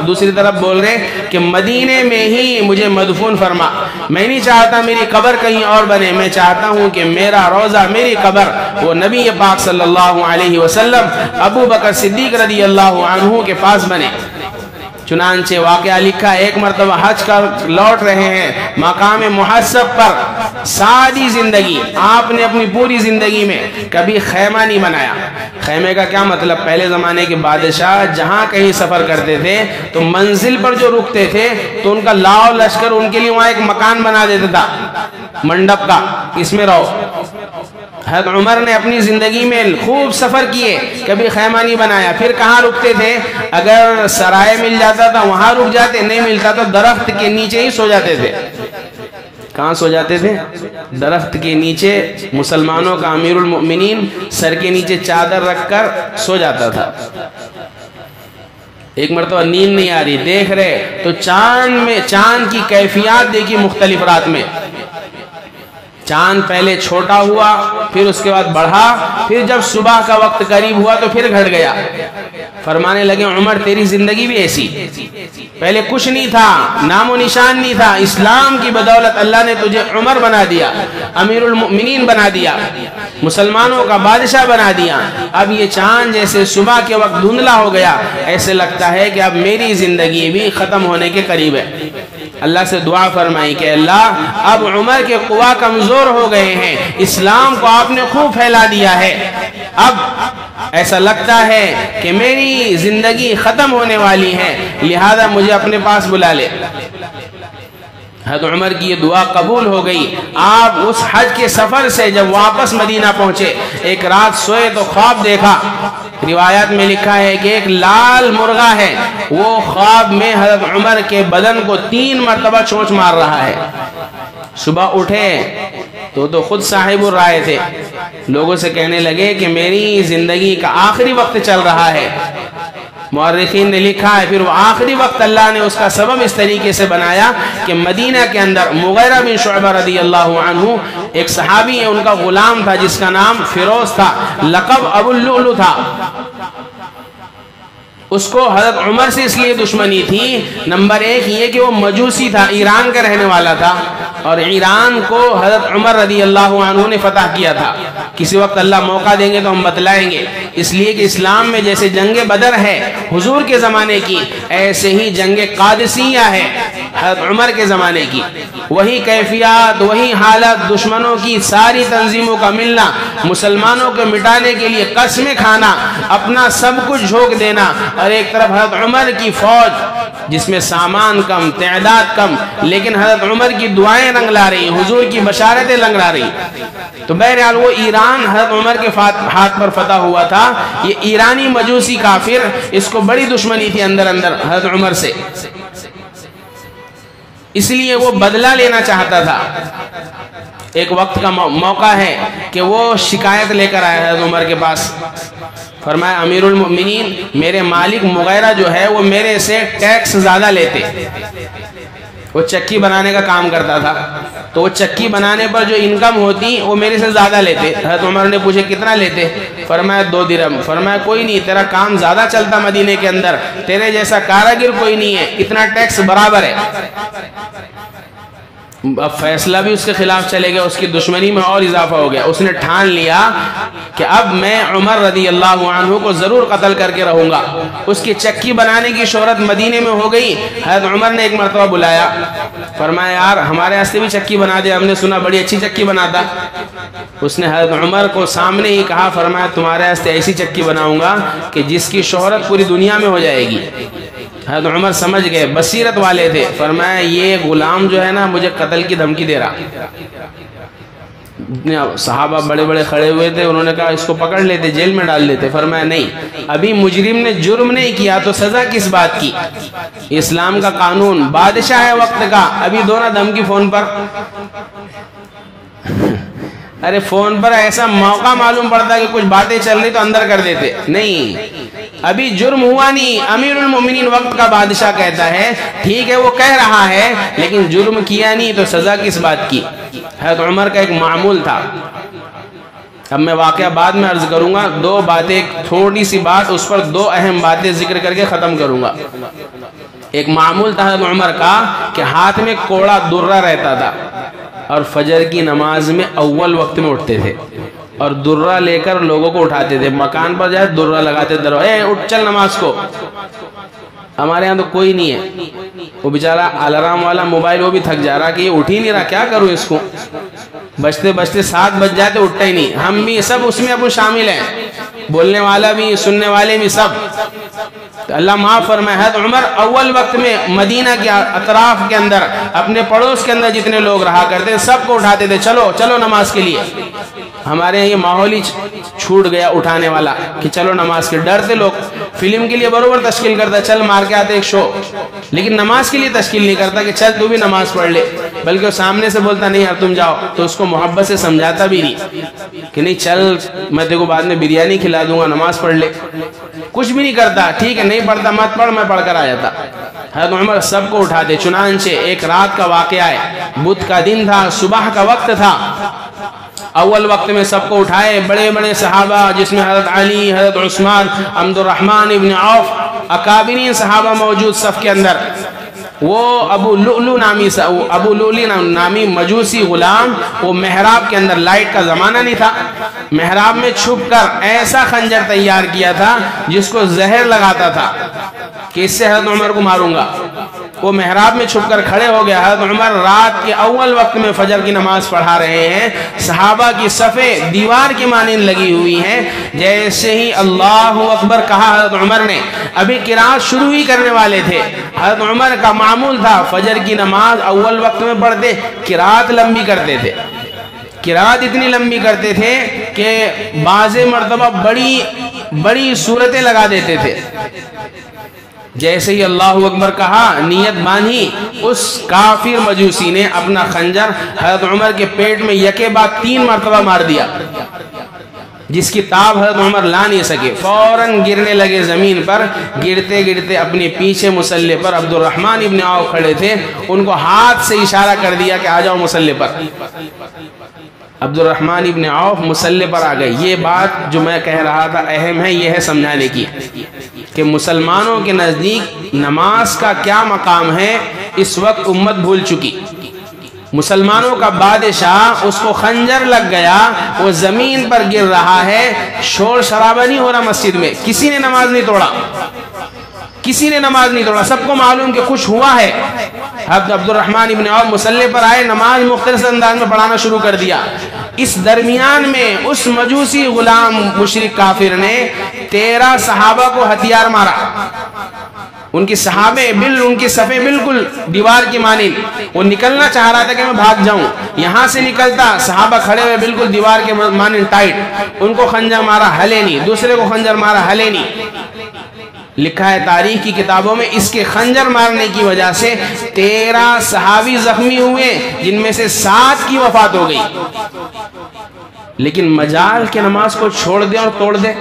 A: دوسری طرف بول رہے کہ مدینے میں ہی مجھے مدفون فرما، میں نہیں چاہتا میری قبر کہیں اور بنے، میں چاہتا ہوں کہ میرا روضہ، میری قبر وہ نبی پاک صلی اللہ علیہ وسلم ابو بکر صدیق رضی اللہ عنہ کے پاس بنے۔ چنانچہ واقعہ لکھا، ایک مرتبہ حج کر لوٹ رہے ہیں، مقام محسب پر ساری زندگی آپ نے اپنی پوری زندگی میں کبھی خیمہ نہیں بنایا۔ خیمے کا کیا مطلب؟ پہلے زمانے کے بادشاہ جہاں کہیں سفر کرتے تھے تو منزل پر جو رکتے تھے تو ان کا لاؤ لشکر ان کے لیے وہاں ایک مکان بنا دیتا تھا منڈپ کا، اس میں رہو۔ حضرت عمر نے اپنی زندگی میں خوب سفر کیے، کبھی خیمہ نہیں بنایا۔ پھر کہاں رکتے تھے؟ اگر سرائے مل جاتا تھا وہاں رک جاتے، نہیں ملتا تو درخت کے نیچے ہی سو جاتے تھے۔ کہاں سو جاتے تھے؟ درخت کے نیچے۔ مسلمانوں کا امیر المؤمنین سر کے نیچے چادر رکھ کر سو جاتا تھا۔ ایک مرتبہ نیند نہیں آ رہی، دیکھ رہے تو چاند کی کیفیات دیکھی مختلف رات میں۔ چاند پہلے چھوٹا ہوا، پھر اس کے بعد بڑھا، پھر جب صبح کا وقت قریب ہوا تو پھر گھٹ گیا۔ فرمانے لگے عمر تیری زندگی بھی ایسی، پہلے کچھ نہیں تھا، نام و نشان نہیں تھا، اسلام کی بدولت اللہ نے تجھے عمر بنا دیا، امیر المؤمنین بنا دیا، مسلمانوں کا بادشاہ بنا دیا۔ اب یہ چاند جیسے صبح کے وقت دھندلا ہو گیا، ایسے لگتا ہے کہ اب میری زندگی بھی ختم ہونے کے قریب ہے۔ اللہ سے دعا فرمائی کہ اللہ اب عمر کے قوا کمزور ہو گئے ہیں، اسلام کو آپ نے خوب پھیلا دیا ہے، اب ایسا لگتا ہے کہ میری زندگی ختم ہونے والی ہے، لہذا مجھے اپنے پاس بلا لے۔ حضرت عمر کی یہ دعا قبول ہو گئی۔ آپ اس حج کے سفر سے جب واپس مدینہ پہنچے، ایک رات سوئے تو خواب دیکھا۔ روایات میں لکھا ہے کہ ایک لال مرغا ہے، وہ خواب میں حضرت عمر کے بدن کو 3 مرتبہ چونچ مار رہا ہے۔ صبح اٹھے تو خود صاحب الرائے تھے، لوگوں سے کہنے لگے کہ میری زندگی کا آخری وقت چل رہا ہے۔ مورخین نے لکھا ہے پھر وہ آخری وقت اللہ نے اس کا سبب اس طریقے سے بنایا کہ مدینہ کے اندر مغیرہ بن شعبہ رضی اللہ عنہ ایک صحابی ہے، ان کا غلام تھا جس کا نام فیروز تھا، لقب ابو اللؤلؤ تھا۔ اس کو حضرت عمر سے اس لیے دشمنی تھی، نمبر 1 یہ کہ وہ مجوسی تھا، ایران کا رہنے والا تھا، اور ایران کو حضرت عمر رضی اللہ عنہ نے فتح کیا تھا۔ کسی وقت اللہ موقع دیں گے تو ہم بتلائیں گے، اس لیے کہ اسلام میں جیسے جنگ بدر ہے حضور کے زمانے کی، ایسے ہی جنگ قادسیہ ہے حضرت عمر کے زمانے کی۔ وہی کیفیات، وہی حالت، دشمنوں کی ساری تنظیموں کا ملنا، مسلمانوں کو مٹانے کے لیے قسمیں کھانا، اپنا سب کچھ جھونک دینا، اور ایک طرف حضرت عمر کی فوج جس میں سامان کم، تعداد کم، لیکن حضرت عمر کی دعائیں رنگ لا رہی، حضور کی بشارتیں رنگ لا رہی۔ تو بہرحال وہ ایران حضرت عمر کے ہاتھ پر فتح ہوا تھا۔ یہ ایرانی مجوسی کافر، اس کو بڑی دشمنی تھی اندر حضرت عمر سے، اس لیے وہ بدلہ لینا چاہتا تھا۔ ایک وقت کا موقع ہے کہ وہ شکایت لے کر آیا حضرت عمر کے پاس، فرمایا امیر المؤمنین میرے مالک مغیرہ جو ہے وہ میرے سے ٹیکس زیادہ لیتے، وہ چکی بنانے کا کام کرتا تھا، تو وہ چکی بنانے پر جو انکم ہوتی وہ میرے سے زیادہ لیتے۔ حضرت عمر نے پوچھے کتنا لیتے؟ فرمایا 2 درہم۔ فرمایا کوئی نہیں، تیرا کام زیادہ چلتا مدینے کے اندر، تیرے جیسا کاراگر کوئی نہیں ہے، اتنا ٹیکس برابر ہے۔ اب فیصلہ بھی اس کے خلاف چلے گیا، اس کی دشمنی میں اور اضافہ ہو گیا۔ اس نے ٹھان لیا کہ اب میں عمر رضی اللہ عنہ کو ضرور قتل کر کے رہوں گا۔ اس کی چکی بنانے کی شہرت مدینے میں ہو گئی۔ حضرت عمر نے ایک مرتبہ بلایا، فرمایا یار ہمارے واسطے بھی چکی بنا دے، ہم نے سنا بڑی اچھی چکی بناتا۔ اس نے حضرت عمر کو سامنے ہی کہا، فرمایا تمہارے واسطے ایسی چکی بناؤں گا کہ جس کی شہرت پوری دنیا میں ہو جائے گی۔ حضرت عمر سمجھ گئے، بصیرت والے تھے، فرمایا یہ غلام جو ہے نا مجھے قتل کی دھمکی دے رہا۔ صحابہ بڑے بڑے کھڑے ہوئے تھے، انہوں نے کہا اس کو پکڑ لیتے، جیل میں ڈال لیتے۔ فرمایا نہیں، ابھی مجرم نے جرم نہیں کیا تو سزا کس بات کی؟ اسلام کا قانون، بادشاہ ہے وقت کا، ابھی دو نا دھمکی فون پر۔ ارے فون پر ایسا موقع معلوم پڑتا کہ کچھ باتیں چل رہی تو اندر کر دیتے، نہیں ابھی جرم ہوا نہیں۔ امیر المؤمنین وقت کا بادشاہ کہتا ہے ٹھیک ہے وہ کہہ رہا ہے لیکن جرم کیا نہیں تو سزا کس بات کی؟ حضرت عمر کا ایک معمول تھا، اب میں واقعہ بعد میں عرض کروں گا، دو باتیں، تھوڑی سی بات اس پر دو اہم باتیں ذکر کر کے ختم کروں گا۔ ایک معمول تھا حضرت عمر کا کہ ہاتھ میں کوڑا درہ رہتا تھا اور فجر کی نماز میں اول وقت میں اٹھتے تھے اور درہ لے کر لوگوں کو اٹھاتے تھے، مکان پر جائے درہ لگاتے درہ، اے اٹھ چل نماز کو۔ ہمارے ہاں تو کوئی نہیں ہے، وہ بیچارہ الارم والا موبائل وہ بھی تھک جا رہا کہ یہ اٹھ ہی نہیں رہا، کیا کروں اس کو، بجتے بجتے 7 بج جاتے اٹھتا ہی نہیں۔ ہم بھی سب اس میں اپنے شامل ہیں، بولنے والا بھی سننے والے بھی سب۔ تو اللہ معاف فرمائے، حضرت عمر اول وقت میں مدینہ کے اطراف کے اندر اپنے پڑوس کے اندر جتنے لوگ رہا کرتے ہیں سب کو اٹھاتے تھے، چلو چلو نماز کے لیے۔ ہمارے یہاں یہ ماحول ہی چھوٹ گیا اٹھانے والا کہ چلو نماز کے، ڈرتے لوگ، فلم کے لیے برابر تشکیل کرتا چل مار کے آتے ایک شو، لیکن نماز کے لیے تشکیل نہیں کرتا کہ چل تو بھی نماز پڑھ لے، بلکہ وہ سامنے سے بولتا نہیں یار تم جاؤ، تو اس کو محبت سے سمجھاتا بھی نہیں کہ نہیں چل میں تیرے کو بعد میں بریانی کھلا دوں گا، نماز پڑھ لے، کچھ بھی نہیں کرتا، ٹھیک ہے نہیں پڑھتا مت پڑھ، میں پڑھ کر آ جاتا۔ حضرت عمر سب کو اٹھاتے، چنانچہ ایک رات کا واقعہ ہے، بدھ کا دن تھا، صبح کا وقت تھا، اول وقت میں سب کو اٹھائے، بڑے بڑے صحابہ جس میں حضرت علی، حضرت عثمان، عبد الرحمن ابن عوف، اکابرین صحابہ موجود صف کے اندر۔ وہ ابو لؤلؤ نامی مجوسی غلام، وہ محراب کے اندر، لائٹ کا زمانہ نہیں تھا، محراب میں چھپ کر ایسا خنجر تیار کیا تھا جس کو زہر لگاتا تھا کہ اس سے حضرت عمر کو ماروں گا۔ وہ محراب میں چھپ کر کھڑے ہو گیا، حضرت عمر رات کے اول وقت میں فجر کی نماز پڑھا رہے ہیں، صحابہ کی صفیں دیوار کی مانند لگی ہوئی ہیں، جیسے ہی اللہ اکبر کہا حضرت عمر نے، ابھی قرات شروع ہی کرنے والے تھے۔ حضرت عمر کا معمول تھا فجر کی نماز اول وقت میں پڑھتے، قرات لمبی کرتے تھے، قرات اتنی لمبی کرتے تھے کہ بعض مرتبہ بڑی صورتیں لگا دیتے تھے۔ جیسے ہی اللہ اکبر کہا، نیت باندھی، اس کافر مجوسی نے اپنا خنجر حضرت عمر کے پیٹ میں یکے بعد 3 مرتبہ مار دیا، جس کی تاب حضرت عمر لا نہیں سکے، فوراً گرنے لگے زمین پر۔ گرتے گرتے اپنے پیچھے مصلی پر عبد الرحمن ابن عوف کھڑے تھے، ان کو ہاتھ سے اشارہ کر دیا کہ آ جاؤ مصلی پر۔ عبد الرحمن ابن عوف مصلی پر آ گئے۔ یہ بات جو میں کہہ رہا تھا اہم ہے، یہ ہے سمجھانے کی کہ مسلمانوں کے نزدیک نماز کا کیا مقام ہے، اس وقت امت بھول چکی۔ مسلمانوں کا بادشاہ، اس کو خنجر لگ گیا، وہ زمین پر گر رہا ہے، شور شرابہ نہیں ہو رہا مسجد میں، کسی نے نماز نہیں توڑا، کسی نے نماز نہیں توڑا، سب کو معلوم کہ کچھ ہوا ہے۔ حضرت عبد الرحمن ابن عوف مصلی پر آئے، نماز مختلف انداز میں پڑھانا شروع کر دیا۔ اس درمیان میں اس مجوسی غلام مشرک کافر نے 13 صحابہ کو ہتھیار مارا، ان کی صفیں بالکل دیوار کی مانند، وہ نکلنا چاہ رہا تھا کہ میں بھاگ جاؤں، یہاں سے نکلتا، صحابہ کھڑے ہوئے بالکل دیوار کے مانند ٹائٹ، ان کو خنجر مارا ہلے نہیں، دوسرے کو خنجر مارا ہلے نہیں۔ لکھا ہے تاریخ کی کتابوں میں، اس کے خنجر مارنے کی وجہ سے 13 صحابی زخمی ہوئے، جن میں سے 7 کی وفات ہو گئی۔ لیکن مجال کے نماز کو چھوڑ دے اور توڑ دے،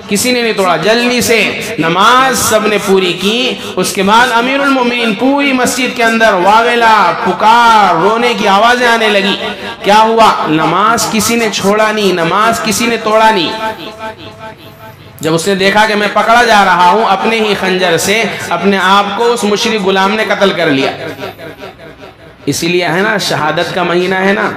A: کسی نے نہیں توڑا، جلدی سے نماز سب نے پوری کی۔ اس کے بعد امیر المومنین پوری مسجد کے اندر واویلا، پکار، رونے کی آوازیں آنے لگی۔ کیا ہوا؟ نماز کسی نے چھوڑا نہیں، نماز کسی نے توڑا نہیں۔ جب اس نے دیکھا کہ میں پکڑا جا رہا ہوں، اپنے ہی خنجر سے اپنے آپ کو اس مشرک غلام نے قتل کر لیا۔ اسی لیے ہے نا، شہادت کا مہینہ ہے نا،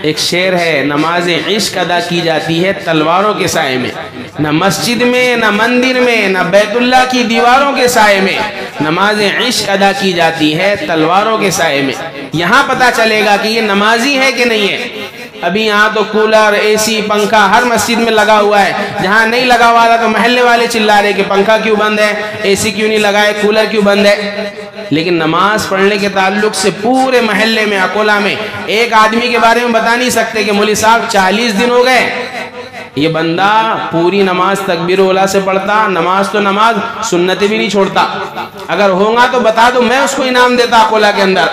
A: ایک شعر ہے، نماز عشق ادا کی جاتی ہے تلواروں کے سائے میں، نہ مسجد میں، نہ مندر میں، نہ بیت اللہ کی دیواروں کے سائے میں، نماز عشق ادا کی جاتی ہے تلواروں کے سائے میں۔ یہاں پتا چلے گا کہ یہ نمازی ہے کہ نہیں ہے۔ ابھی یہاں تو کولر، اے سی، پنکھا ہر مسجد میں لگا ہوا ہے، جہاں نہیں لگا ہوا تھا تو محلے والے چلا رہے کہ پنکھا کیوں بند ہے، اے سی کیوں نہیں لگائے، کولر کیوں بند ہے۔ لیکن نماز پڑھنے کے تعلق سے پورے محلے میں، اکولا میں ایک آدمی کے بارے میں بتا نہیں سکتے کہ مولوی صاحب 40 دن ہو گئے یہ بندہ پوری نماز تکبیر اولا سے پڑھتا، نماز تو نماز، سنتیں بھی نہیں چھوڑتا۔ اگر ہوگا تو بتا دو، میں اس کو انعام دیتا اکولا کے اندر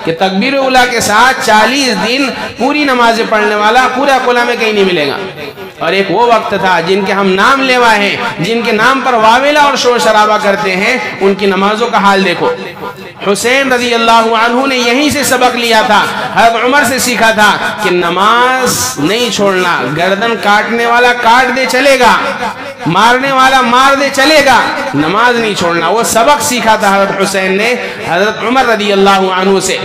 A: کہ تکبیر اولا کے ساتھ 40 دن پوری نمازیں پڑھنے والا پورے اکولا میں کہیں نہیں ملے گا۔ اور ایک وہ وقت تھا جن کے ہم نام لیوا ہیں، جن کے نام پر واویلا اور شور شرابہ کرتے ہیں، ان کی نمازوں کا حال دیکھو۔ حسین رضی اللہ عنہ نے یہیں سے سبق لیا تھا، حضرت عمر سے سیکھا تھا کہ نماز نہیں چھوڑنا، گردن کاٹنے والا کاٹ دے چلے گا، مارنے والا مار دے چلے گا، نماز نہیں چھوڑنا۔ وہ سبق سیکھا تھا حضرت حسین نے حضرت عمر رضی اللہ عنہ سے۔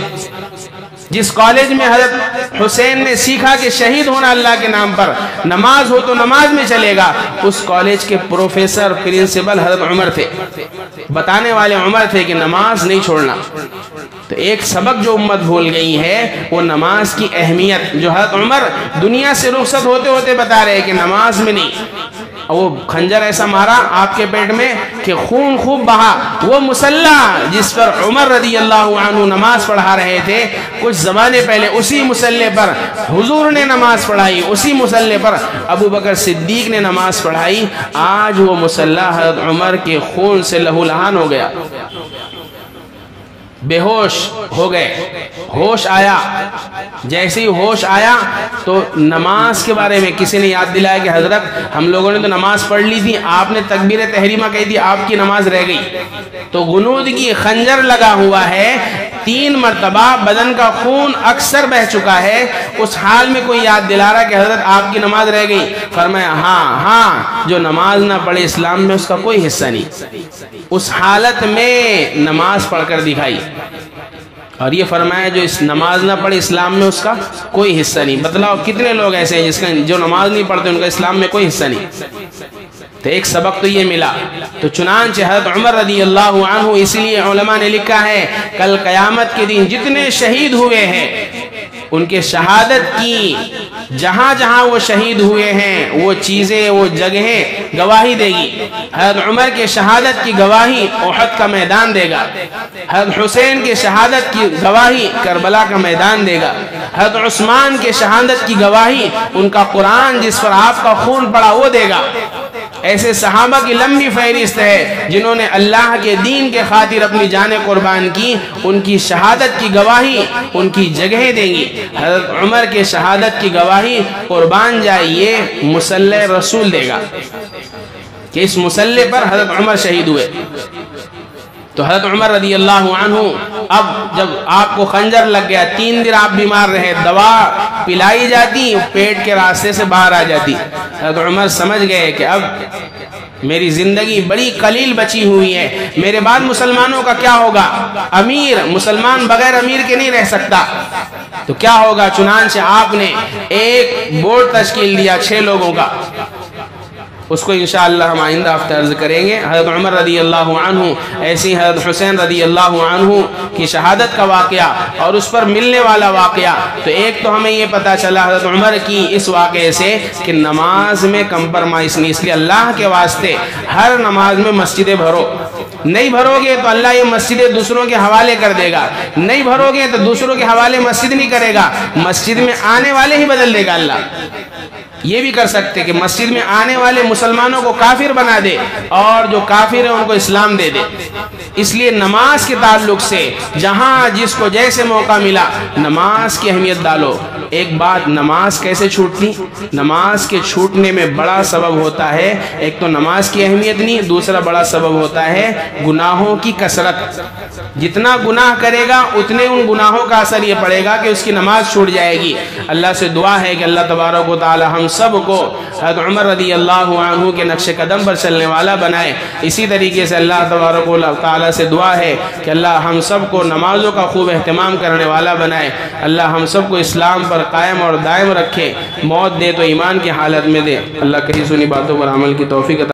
A: جس کالج میں حضرت حسین نے سیکھا کہ شہید ہونا اللہ کے نام پر، نماز ہو تو نماز میں چلے گا، اس کالج کے پروفیسر پرنسپل حضرت عمر تھے، بتانے والے عمر تھے کہ نماز نہیں چھوڑنا۔ تو ایک سبق جو امت بھول گئی ہے وہ نماز کی اہمیت، جو حضرت عمر دنیا سے رخصت ہوتے ہوتے بتا رہے کہ نماز میں نہیں، وہ خنجر ایسا مارا آپ کے پیٹ میں کہ خون خوب بہا۔ وہ مصلی جس پر عمر رضی اللہ عنہ نماز پڑھا رہے تھے، کچھ زمانے پہلے اسی مصلی پر حضور نے نماز پڑھائی، اسی مصلی پر ابو بکر صدیق نے نماز پڑھائی۔ آج وہ مصلی حضرت عمر کے خون سے لہو لہان ہو گیا، بے ہوش ہو گئے۔ ہوش آیا، جیسے ہی ہوش آیا تو نماز کے بارے میں کسی نے یاد دلایا کہ حضرت ہم لوگوں نے تو نماز پڑھ لی تھی، آپ نے تکبیر تحریمہ کہی تھی، آپ کی نماز رہ گئی۔ تو غنود کی خنجر لگا ہوا ہے، 3 مرتبہ بدن کا خون اکثر بہ چکا ہے، اس حال میں کوئی یاد دلا رہا کہ حضرت آپ کی نماز رہ گئی۔ فرمایا ہاں جو نماز نہ پڑھے اسلام میں اس کا کوئی حصہ نہیں۔ اس حالت میں نماز پڑھ کر دکھائی، اور یہ فرمایا جو اس نماز نہ پڑھے اسلام میں اس کا کوئی حصہ نہیں۔ بتلاؤ کتنے لوگ ایسے ہیں جس کا جو نماز نہیں پڑھتے ان کا اسلام میں کوئی حصہ نہیں۔ تو ایک سبق تو یہ ملا۔ تو چنانچہ حضرت عمر رضی اللہ عنہ، اس لیے علماء نے لکھا ہے کل قیامت کے دن جتنے شہید ہوئے ہیں ان کے شہادت کی جہاں جہاں وہ شہید ہوئے ہیں وہ چیزیں، وہ جگہیں گواہی دے گی۔ حضرت عمر کے شہادت کی گواہی احد کا میدان دے گا، حضرت حسین کے شہادت کی گواہی کربلا کا میدان دے گا، حضرت عثمان کے شہادت کی گواہی ان کا قرآن جس پر آپ کا خون پڑا وہ دے گا۔ ایسے صحابہ کی لمبی فہرست ہے جنہوں نے اللہ کے دین کے خاطر اپنی جانیں قربان کی، ان کی شہادت کی گواہی ان کی جگہیں دیں گی۔ حضرت عمر کے شہادت کی گواہی قربان جائیے مصلی رسول دے گا کہ اس مصلی پر حضرت عمر شہید ہوئے۔ تو حضرت عمر رضی اللہ عنہ اب جب آپ کو خنجر لگ گیا، 3 دن آپ بیمار رہے، دوا پلائی جاتی پیٹ کے راستے سے باہر آ جاتی، حضرت عمر سمجھ گئے کہ اب میری زندگی بڑی قلیل بچی ہوئی ہے، میرے بعد مسلمانوں کا کیا ہوگا؟ امیر، مسلمان بغیر امیر کے نہیں رہ سکتا، تو کیا ہوگا؟ چنانچہ آپ نے ایک بورڈ تشکیل دیا 6 لوگوں کا، اس کو انشاءاللہ ہم آئندہ ہفتہ عرض کریں گے۔ حضرت عمر رضی اللہ عنہ، ایسی حضرت حسین رضی اللہ عنہ کی شہادت کا واقعہ اور اس پر ملنے والا واقعہ۔ تو ایک تو ہمیں یہ پتا چلا حضرت عمر کی اس واقعے سے کہ نماز میں کمپرمائز نہیں، اس لیے اللہ کے واسطے ہر نماز میں مسجدیں بھرو، نہیں بھرو گے تو اللہ یہ مسجدیں دوسروں کے حوالے کر دے گا، نہیں بھرو گے تو دوسروں کے حوالے مسجد نہیں کرے گا، مسجد میں آنے والے ہی بدل دے گا اللہ۔ یہ بھی کر سکتے کہ مسجد میں آنے والے مسلمانوں کو کافر بنا دے اور جو کافر ہیں ان کو اسلام دے دے۔ اس لیے نماز کے تعلق سے جہاں جس کو جیسے موقع ملا نماز کی اہمیت ڈالو۔ ایک بات، نماز کیسے چھوٹتی؟ نماز کے چھوٹنے میں بڑا سبب ہوتا ہے، ایک تو نماز کی اہمیت نہیں، دوسرا بڑا سبب ہوتا ہے گناہوں کی کثرت۔ جتنا گناہ کرے گا اتنے ان گناہوں کا اثر یہ پڑے گا کہ اس کی نماز چھوٹ جائے گی۔ اللہ سے دعا ہے کہ اللہ تبارک و تعالی ہم سب کو حضرت عمر رضی اللہ عنہ کے نقش قدم پر چلنے والا بنائے۔ اسی طریقے سے اللہ تبارک و تعالی سے دعا ہے کہ اللہ ہم سب کو نمازوں کا خوب اہتمام کرنے والا بنائے۔ اللہ ہم سب کو اسلام پر قائم اور دائم رکھے، موت دے تو ایمان کی حالت میں دے۔ اللہ کہی سنی باتوں پر عمل کی توفیق عطا